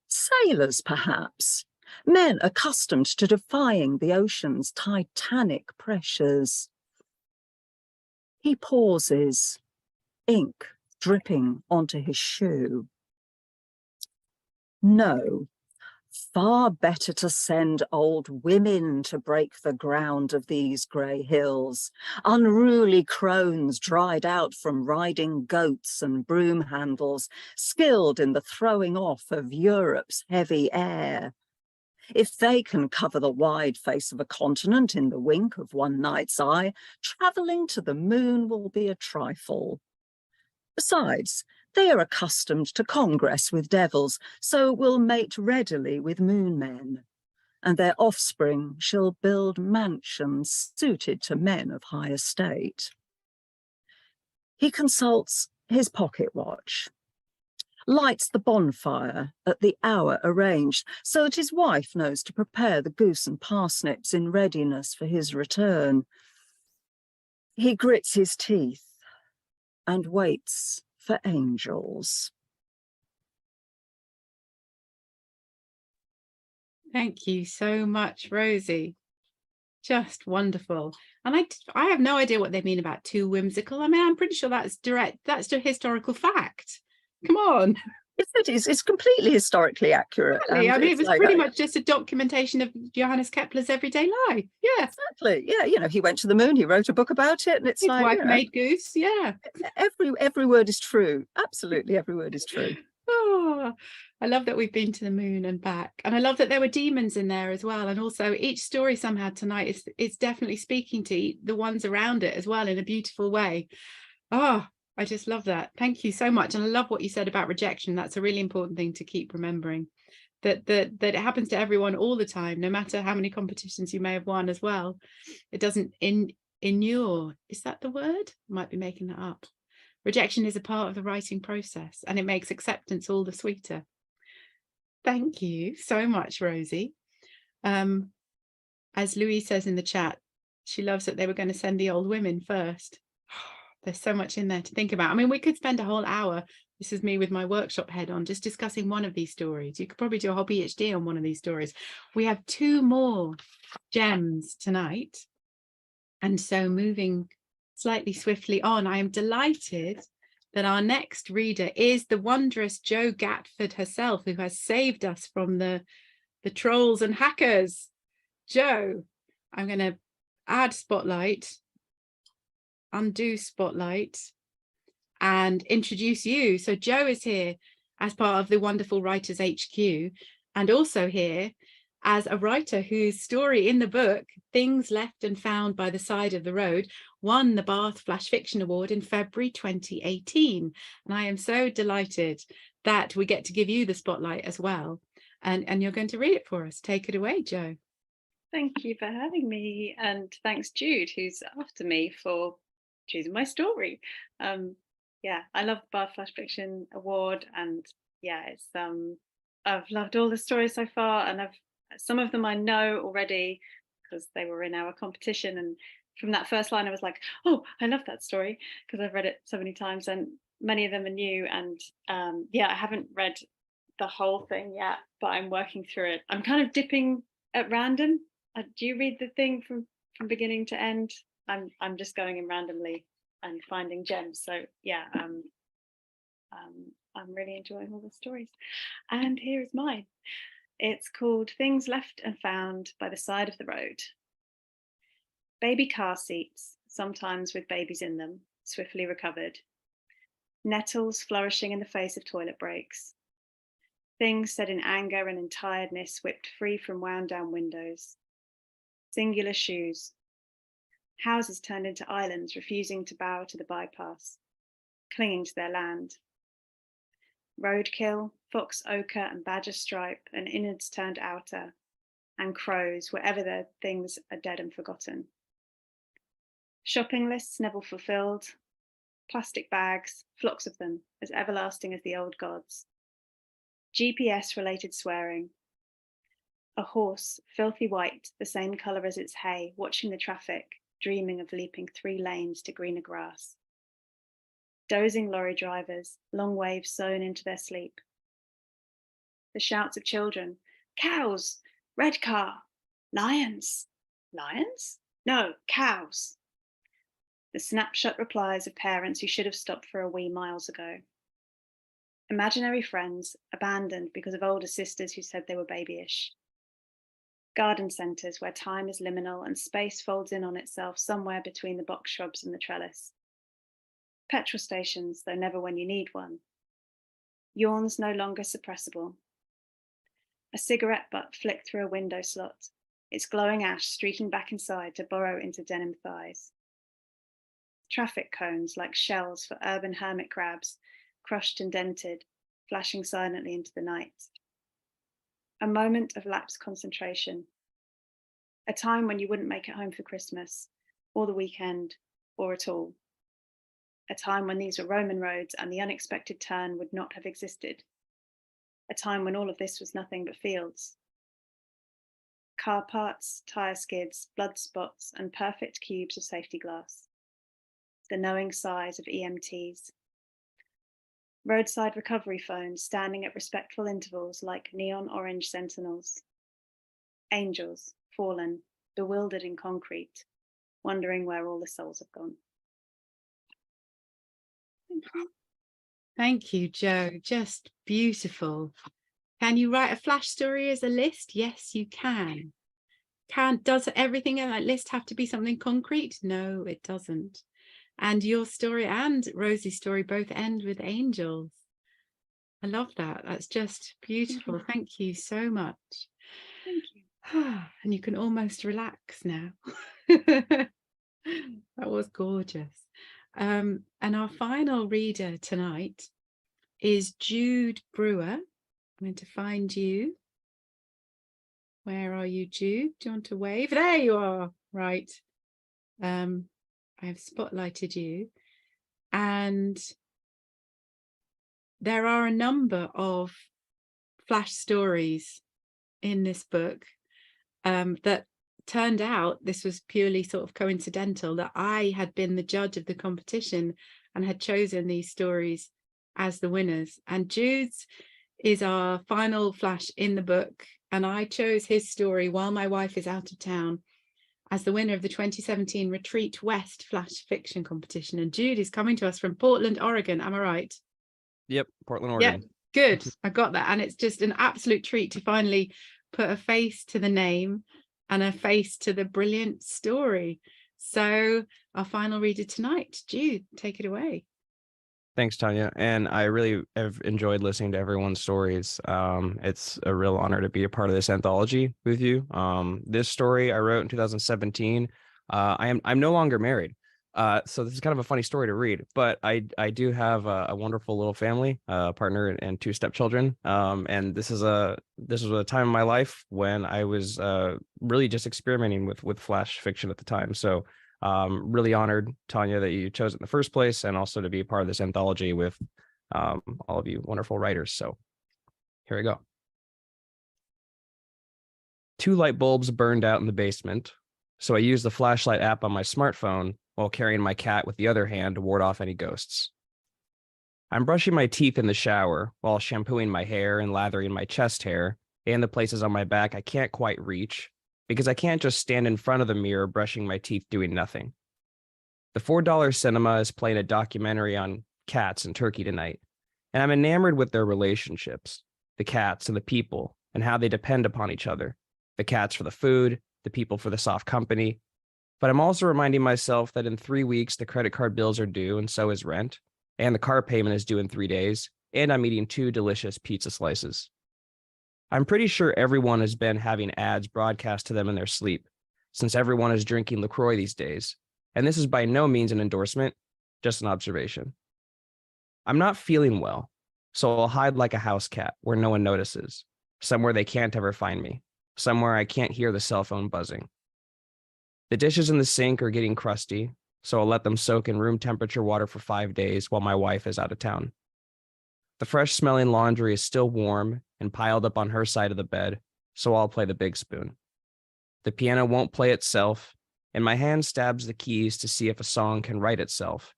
Sailors, perhaps, men accustomed to defying the ocean's titanic pressures. He pauses, ink dripping onto his shoe. No, far better to send old women to break the ground of these grey hills, unruly crones dried out from riding goats and broom handles, skilled in the throwing off of Europe's heavy air. If they can cover the wide face of a continent in the wink of one night's eye, travelling to the moon will be a trifle. Besides, they are accustomed to congress with devils, so will mate readily with moon men, and their offspring shall build mansions suited to men of high estate. He consults his pocket watch. lights the bonfire at the hour arranged, so that his wife knows to prepare the goose and parsnips in readiness for his return. He grits his teeth and waits for angels. Thank you so much, Rosie. Just wonderful. And I have no idea what they mean about too whimsical. I mean, I'm pretty sure that's direct, that's a historical fact. Come on. It's completely historically accurate. Exactly. I mean, it was like, pretty much just a documentation of Johannes Kepler's everyday life. Yeah. Exactly. Yeah, you know, he went to the moon, he wrote a book about it, and it's His like, wife you know, made goose. Yeah. every word is true. Absolutely every word is true. Oh, I love that we've been to the moon and back. And I love that there were demons in there as well. And also each story somehow tonight is definitely speaking to the ones around it as well in a beautiful way. Oh, I just love that. Thank you so much. And I love what you said about rejection. That's a really important thing to keep remembering. That it happens to everyone all the time, no matter how many competitions you may have won as well. It doesn't inure. Is that the word? I might be making that up. Rejection is a part of the writing process, and it makes acceptance all the sweeter. Thank you so much, Rosie. As Louise says in the chat, she loves that they were going to send the old women first. There's so much in there to think about. I mean, we could spend a whole hour. This is me with my workshop head on, just discussing one of these stories. You could probably do a whole PhD on one of these stories. We have 2 more gems tonight. And so moving slightly swiftly on, I am delighted that our next reader is the wondrous Jo Gatford herself, who has saved us from the trolls and hackers. Jo, I'm going to add spotlight, undo spotlight, and introduce you. So Jo is here as part of the Wonderful Writers HQ, and also here as a writer whose story in the book, Things Left and Found by the Side of the Road, won the Bath Flash Fiction Award in February 2018. And I am so delighted that we get to give you the spotlight as well. And you're going to read it for us. Take it away, Jo. Thank you for having me. And thanks, Jude, who's after me, for choosing my story. Yeah, I love the Bath Flash Fiction Award. And yeah, it's I've loved all the stories so far. And some of them I know already because they were in our competition, and from that first line I was like, oh, I love that story because I've read it so many times, and many of them are new. And yeah, I haven't read the whole thing yet, but I'm working through it. I'm kind of dipping at random. Do you read the thing from beginning to end? I'm just going in randomly and finding gems. So yeah, I'm really enjoying all the stories. And here is mine. It's called Things Left and Found by the Side of the Road. Baby car seats, sometimes with babies in them, swiftly recovered. Nettles flourishing in the face of toilet breaks. Things said in anger and in tiredness, whipped free from wound down windows. Singular shoes. Houses turned into islands, refusing to bow to the bypass, clinging to their land. Roadkill, fox ochre and badger stripe, and innards turned outer, and crows, wherever their things are dead and forgotten. Shopping lists never fulfilled, plastic bags, flocks of them, as everlasting as the old gods. GPS-related swearing. A horse, filthy white, the same colour as its hay, watching the traffic, dreaming of leaping 3 lanes to greener grass. Dozing lorry drivers, long waves sewn into their sleep. The shouts of children, cows, red car, lions. Lions? No, cows. The snapshot replies of parents who should have stopped for a wee miles ago. Imaginary friends, abandoned because of older sisters who said they were babyish. Garden centres where time is liminal and space folds in on itself somewhere between the box shrubs and the trellis. Petrol stations, though never when you need one. Yawns no longer suppressible. A cigarette butt flicked through a window slot, its glowing ash streaking back inside to burrow into denim thighs. Traffic cones like shells for urban hermit crabs, crushed and dented, flashing silently into the night. A moment of lapsed concentration. A time when you wouldn't make it home for Christmas, or the weekend, or at all. a time when these were Roman roads and the unexpected turn would not have existed, a time when all of this was nothing but fields. Car parts, tyre skids, blood spots, and perfect cubes of safety glass. The knowing sighs of EMTs. Roadside recovery phones standing at respectful intervals like neon orange sentinels. Angels, fallen, bewildered in concrete, wondering where all the souls have gone. Thank you, Jo. Just beautiful. Can you write a flash story as a list? Yes, you can. Does everything in that list have to be something concrete? No, it doesn't. And your story and Rosie's story both end with angels. I love that. That's just beautiful. Thank you so much. Thank you. And you can almost relax now. That was gorgeous. And our final reader tonight is Jude Brewer. I'm going to find you. Where are you, Jude? Do you want to wave? There you are. Right. I have spotlighted you. And there are a number of flash stories in this book that turned out, this was purely sort of coincidental, that I had been the judge of the competition and had chosen these stories as the winners. And Jude's is our final flash in the book. And I chose his story while my wife is out of town as the winner of the 2017 Retreat West Flash Fiction Competition. And Jude is coming to us from Portland, Oregon. Am I right? Yep, Portland, Oregon. Yeah, good. I got that. And it's just an absolute treat to finally put a face to the name and a face to the brilliant story. So our final reader tonight, Jude, take it away. Thanks, Tanya. And I really have enjoyed listening to everyone's stories. It's a real honor to be a part of this anthology with you. This story I wrote in 2017. I'm no longer married. So this is kind of a funny story to read, but I do have a wonderful little family, partner and 2 stepchildren. And this was a time in my life when I was really just experimenting with flash fiction at the time. So really honored, Tanya, that you chose it in the first place, and also to be a part of this anthology with all of you wonderful writers. So here we go. 2 light bulbs burned out in the basement, so I used the flashlight app on my smartphone while carrying my cat with the other hand to ward off any ghosts. I'm brushing my teeth in the shower while shampooing my hair and lathering my chest hair and the places on my back I can't quite reach, because I can't just stand in front of the mirror brushing my teeth doing nothing. The $4 cinema is playing a documentary on cats in Turkey tonight, and I'm enamored with their relationships, the cats and the people, and how they depend upon each other. The cats for the food, the people for the soft company. But I'm also reminding myself that in 3 weeks, the credit card bills are due, and so is rent, and the car payment is due in 3 days, and I'm eating 2 delicious pizza slices. I'm pretty sure everyone has been having ads broadcast to them in their sleep, since everyone is drinking LaCroix these days, and this is by no means an endorsement, just an observation. I'm not feeling well, so I'll hide like a house cat where no one notices, somewhere they can't ever find me, somewhere I can't hear the cell phone buzzing. The dishes in the sink are getting crusty, so I'll let them soak in room temperature water for 5 days while my wife is out of town. The fresh smelling laundry is still warm and piled up on her side of the bed, so I'll play the big spoon. The piano won't play itself, and my hand stabs the keys to see if a song can write itself,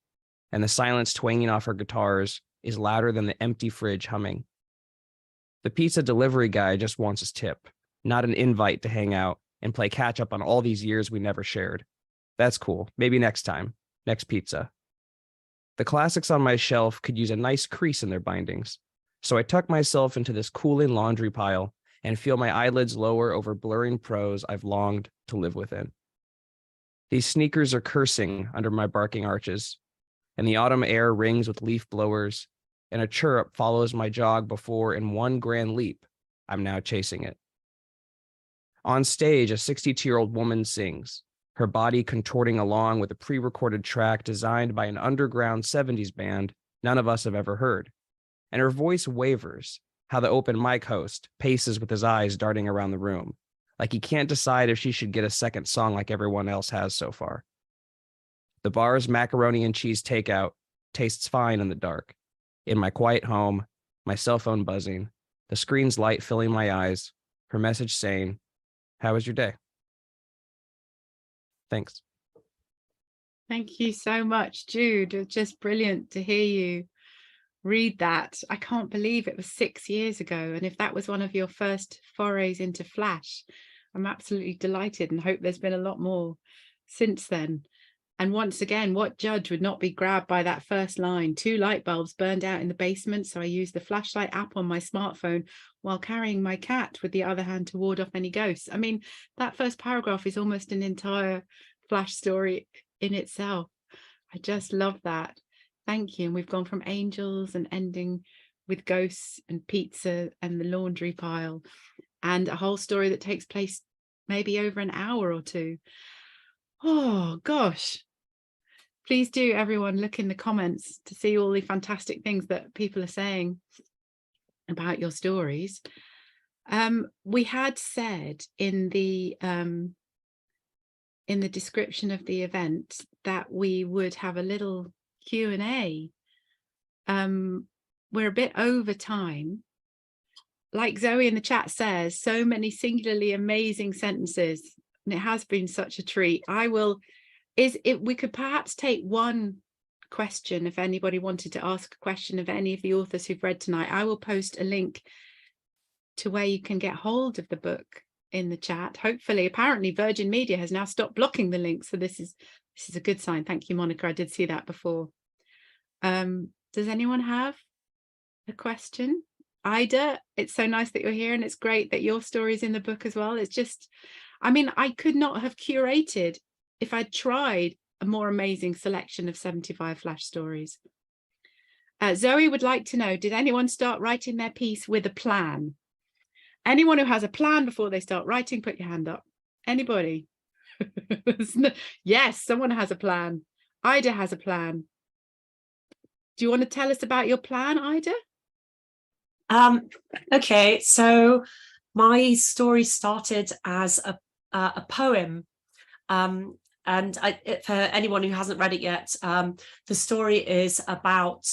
and the silence twanging off her guitars is louder than the empty fridge humming. The pizza delivery guy just wants his tip, not an invite to hang out and play catch up on all these years we never shared. That's cool. Maybe next time. Next pizza. The classics on my shelf could use a nice crease in their bindings, so I tuck myself into this cooling laundry pile and feel my eyelids lower over blurring prose I've longed to live within. These sneakers are cursing under my barking arches, and the autumn air rings with leaf blowers, and a chirrup follows my jog before, in one grand leap, I'm now chasing it. On stage, a 62-year-old woman sings, her body contorting along with a pre-recorded track designed by an underground 70s band none of us have ever heard. And her voice wavers, how the open mic host paces with his eyes darting around the room, like he can't decide if she should get a second song like everyone else has so far. The bar's macaroni and cheese takeout tastes fine in the dark. In my quiet home, my cell phone buzzing, the screen's light filling my eyes, her message saying, "How was your day?" Thanks. Thank you so much, Jude. It's just brilliant to hear you read that. I can't believe it was 6 years ago. And if that was one of your first forays into Flash, I'm absolutely delighted and hope there's been a lot more since then. And once again, what judge would not be grabbed by that first line? 2 light bulbs burned out in the basement, so I used the flashlight app on my smartphone while carrying my cat with the other hand to ward off any ghosts. I mean, that first paragraph is almost an entire Flash story in itself. I just love that. Thank you. And we've gone from angels and ending with ghosts and pizza and the laundry pile and a whole story that takes place maybe over an hour or two. Oh gosh. Please do, everyone, look in the comments to see all the fantastic things that people are saying about your stories. We had said in the description of the event that we would have a little Q&A. We're a bit over time. Like Zoe in the chat says, so many singularly amazing sentences, and it has been such a treat. We could perhaps take one question if anybody wanted to ask a question of any of the authors who've read tonight. I will post a link to where you can get hold of the book in the chat. Hopefully, apparently Virgin Media has now stopped blocking the link, so this is a good sign. Thank you, Monica. I did see that before. Does anyone have a question? Ida, it's so nice that you're here, and it's great that your story is in the book as well. It's just, I mean, I could not have curated, if I'd tried, a more amazing selection of 75 Flash stories. Zoe would like to know, did anyone start writing their piece with a plan? Anyone who has a plan before they start writing, put your hand up. Anybody? Yes, someone has a plan. Ida has a plan. Do you want to tell us about your plan, Ida? Okay, so my story started as a poem. And for anyone who hasn't read it yet, the story is about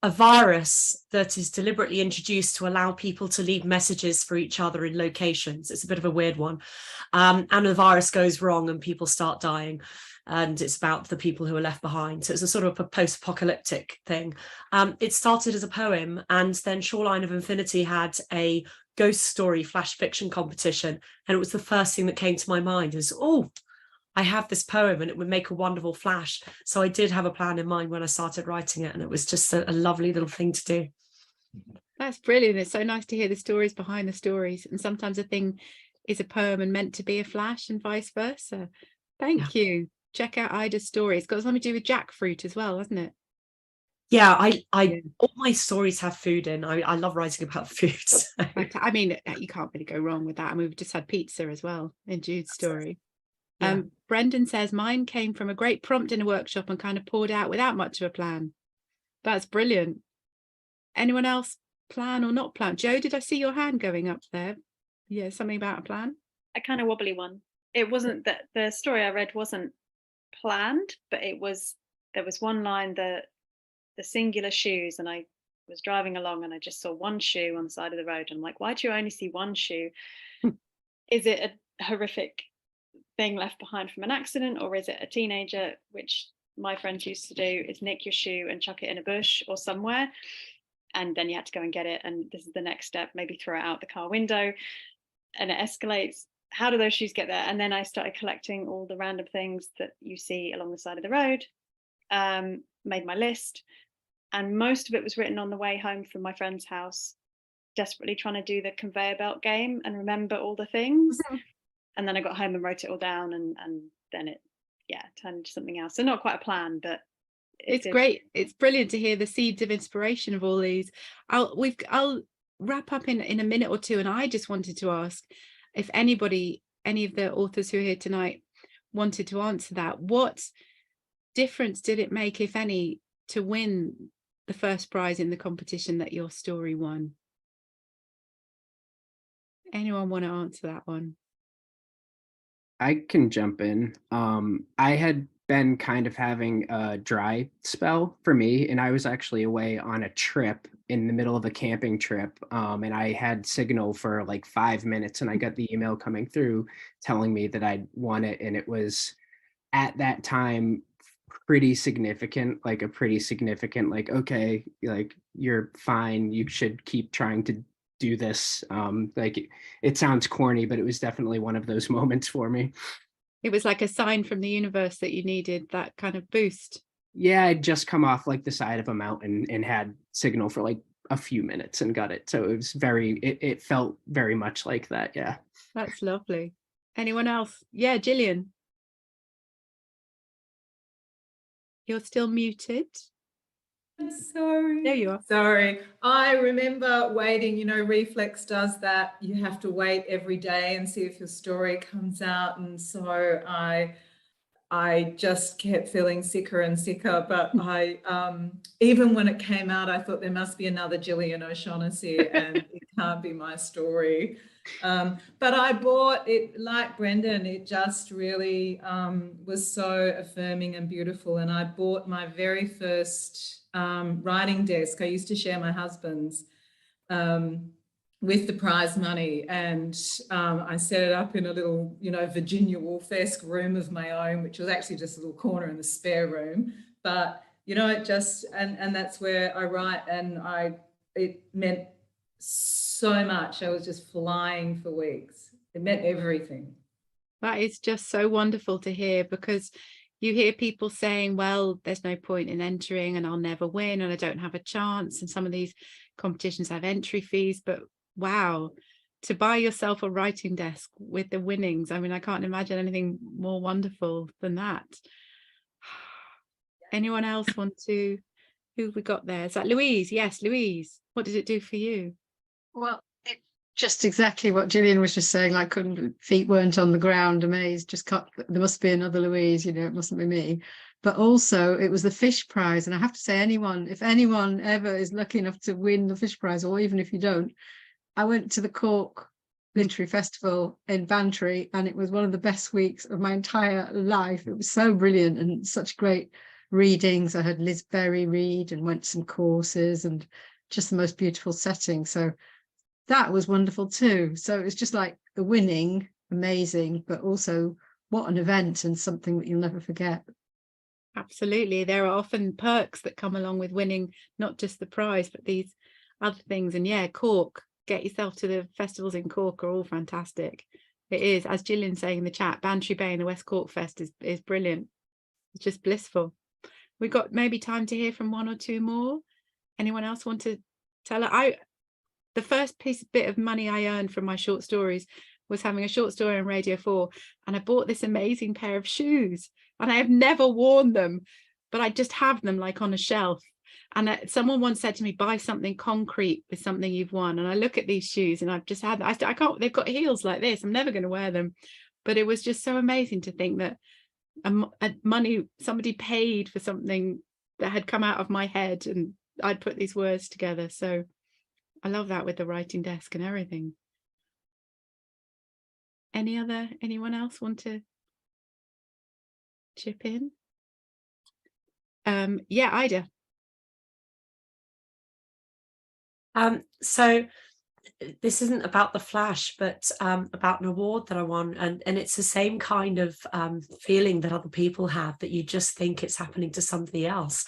a virus that is deliberately introduced to allow people to leave messages for each other in locations. It's a bit of a weird one. And the virus goes wrong and people start dying. And it's about the people who are left behind. So it's a sort of a post-apocalyptic thing. It started as a poem, and then Shoreline of Infinity had a ghost story flash fiction competition. And it was the first thing that came to my mind is, oh, I have this poem and it would make a wonderful Flash. So I did have a plan in mind when I started writing it, and it was just a lovely little thing to do. That's brilliant. It's so nice to hear the stories behind the stories. And sometimes a thing is a poem and meant to be a Flash and vice versa. Thank you. Check out Ida's story. It's got something to do with jackfruit as well, hasn't it? Yeah, all my stories have food in. I love writing about food. So. I mean, you can't really go wrong with that. And we've just had pizza as well in Jude's story. Yeah. Brendan says, mine came from a great prompt in a workshop and kind of poured out without much of a plan. That's brilliant. Anyone else plan or not plan? Joe, did I see your hand going up there? Yeah, something about a plan? A kind of wobbly one. It wasn't that the story I read wasn't planned, but there was one line, the singular shoes, and I was driving along and I just saw one shoe on the side of the road, and I'm like, why do you only see one shoe? Is it a horrific thing left behind from an accident, or is it a teenager, which my friends used to do, is nick your shoe and chuck it in a bush or somewhere, and then you had to go and get it, and this is the next step, maybe throw it out the car window, and it escalates. How do those shoes get there? And then I started collecting all the random things that you see along the side of the road, made my list, and most of it was written on the way home from my friend's house, desperately trying to do the conveyor belt game and remember all the things. And then I got home and wrote it all down, and then it turned into something else. So not quite a plan, but it's great. It's brilliant to hear the seeds of inspiration of all these. I'll wrap up in a minute or two, and I just wanted to ask if any of the authors who are here tonight wanted to answer that. What difference did it make, if any, to win the first prize in the competition that your story won? Anyone want to answer that one? I can jump in. I had been kind of having a dry spell for me, and I was actually away on a trip in the middle of a camping trip, and I had signal for like 5 minutes, and I got the email coming through telling me that I'd won it, and it was at that time pretty significant, like a pretty significant, like, okay, like you're fine, you should keep trying to do this. Like it sounds corny, but it was definitely one of those moments for me. It was like a sign from the universe that you needed that kind of boost. Yeah, I'd just come off like the side of a mountain and had signal for like a few minutes and got it. So it was it felt very much like that. Yeah. That's lovely. Anyone else? Yeah, Gillian. You're still muted. I'm sorry. There you are. Sorry. I remember waiting, you know, Reflex does that. You have to wait every day and see if your story comes out. And so I just kept feeling sicker and sicker. But I, even when it came out, I thought there must be another Gillian O'Shaughnessy and it can't be my story. But I bought it, like Brendan, it just really was so affirming and beautiful. And I bought my very first writing desk. I used to share my husband's with the prize money, and I set it up in a little, you know, Virginia Woolf-esque room of my own, which was actually just a little corner in the spare room. But, you know, it just, and that's where I write, and it meant so much. I was just flying for weeks. It meant everything. That is just so wonderful to hear, because you hear people saying, well, there's no point in entering and I'll never win and I don't have a chance. And some of these competitions have entry fees, but wow, to buy yourself a writing desk with the winnings. I mean, I can't imagine anything more wonderful than that. Anyone else want to, who have we got there? Is that Louise? Yes, Louise. What did it do for you? Well, just exactly what Gillian was just saying, like feet weren't on the ground, amazed, just can't, there must be another Louise, you know, it mustn't be me. But also it was the fish prize, and I have to say, if anyone ever is lucky enough to win the fish prize, or even if you don't, I went to the Cork Literary Festival in Bantry, and it was one of the best weeks of my entire life. It was so brilliant and such great readings. I had Liz Berry read and went to some courses, and just the most beautiful setting. So that was wonderful too. So it's just like the winning, amazing, but also what an event and something that you'll never forget. Absolutely. There are often perks that come along with winning, not just the prize, but these other things. And yeah, Cork, get yourself to the festivals in Cork are all fantastic. It is, as Gillian's saying in the chat, Bantry Bay and the West Cork Fest is brilliant. It's just blissful. We've got maybe time to hear from one or two more. Anyone else want to tell her? The first bit of money I earned from my short stories was having a short story on Radio 4, and I bought this amazing pair of shoes, and I have never worn them, but I just have them like on a shelf. And someone once said to me, buy something concrete with something you've won. And I look at these shoes and I've just had, I can't, they've got heels like this. I'm never going to wear them. But it was just so amazing to think that somebody paid for something that had come out of my head, and I'd put these words together. So I love that with the writing desk and everything. Anyone else want to chip in? Yeah, Ida. So this isn't about the flash, but about an award that I won, and it's the same kind of feeling that other people have, that you just think it's happening to somebody else.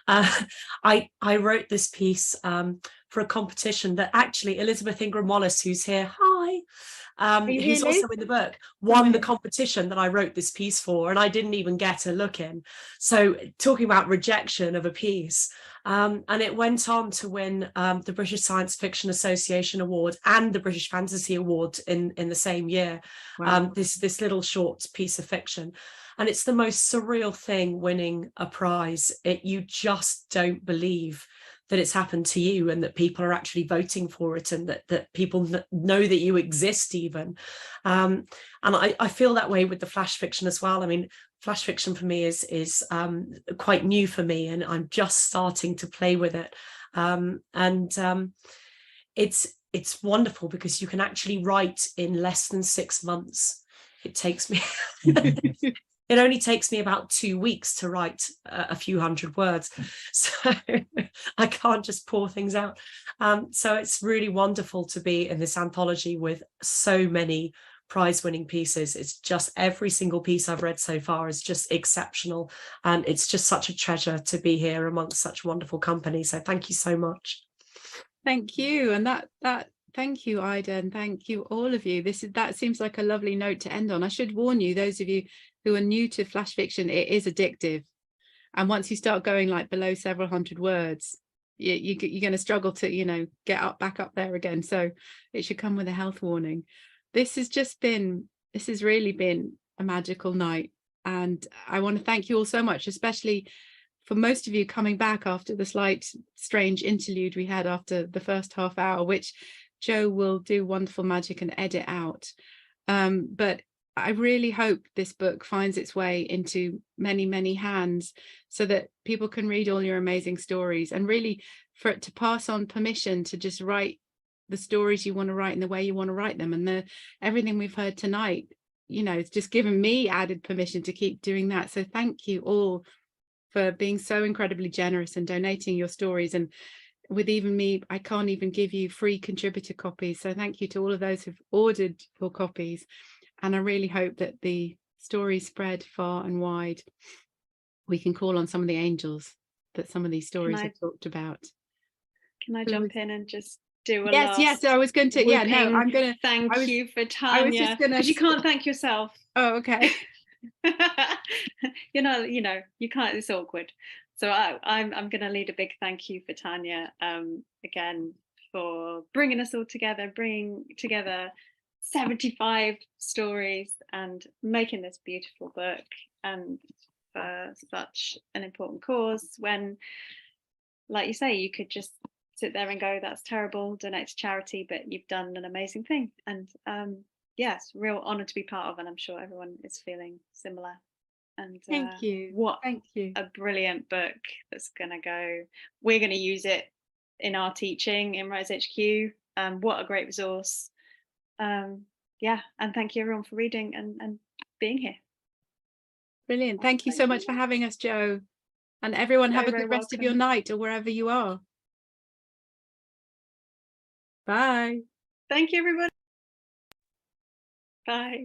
I wrote this piece for a competition that actually Elizabeth Ingram Wallace, who's here, hi, who's also in the book, won the competition that I wrote this piece for, and I didn't even get a look in. So talking about rejection of a piece, and it went on to win the British Science Fiction Association Award and the British Fantasy Award in the same year. Wow. This little short piece of fiction. And it's the most surreal thing, winning a prize. You just don't believe that it's happened to you, and that people are actually voting for it, and that people know that you exist even. And I feel that way with the flash fiction as well. I mean, flash fiction for me is quite new for me, and I'm just starting to play with it. It's wonderful because you can actually write in less than 6 months. It takes me It only takes me about 2 weeks to write a few hundred words. So I can't just pour things out. So it's really wonderful to be in this anthology with so many prize-winning pieces. It's just every single piece I've read so far is just exceptional. And it's just such a treasure to be here amongst such wonderful company. So thank you so much. Thank you. And thank you, Ida, and thank you all of you. That seems like a lovely note to end on. I should warn you, those of you who are new to flash fiction, it is addictive. And once you start going like below several hundred words, you're going to struggle to, get back up there again. So it should come with a health warning. This has really been a magical night. And I want to thank you all so much, especially for most of you coming back after the slight strange interlude we had after the first half hour, which Joe will do wonderful magic and edit out. But I really hope this book finds its way into many, many hands so that people can read all your amazing stories, and really for it to pass on permission to just write the stories you want to write in the way you want to write them. And everything we've heard tonight, it's just given me added permission to keep doing that. So thank you all for being so incredibly generous and donating your stories. And with even me, I can't even give you free contributor copies. So thank you to all of those who've ordered your copies. And I really hope that the stories spread far and wide. We can call on some of the angels that some of these stories have talked about. Can I jump in and just do a yes, I was going to, I'm going to thank you for Tania. I was just going to, because you can't thank yourself. Oh, okay. you can't, it's awkward. So I'm going to lead a big thank you for Tania again for bringing us all together, bringing together 75 stories and making this beautiful book, and for such an important cause when, like you say, you could just sit there and go, that's terrible, donate to charity, but you've done an amazing thing. And yes, real honor to be part of, and I'm sure everyone is feeling similar. And thank you. Thank you. A brilliant book that's gonna go. We're gonna use it in our teaching in Writers HQ. What a great resource. Yeah, and thank you everyone for reading and being here. Brilliant. Thank you so much for having us, Joe. And everyone have a good rest of your night or wherever you are. Bye. Thank you, everybody. Bye.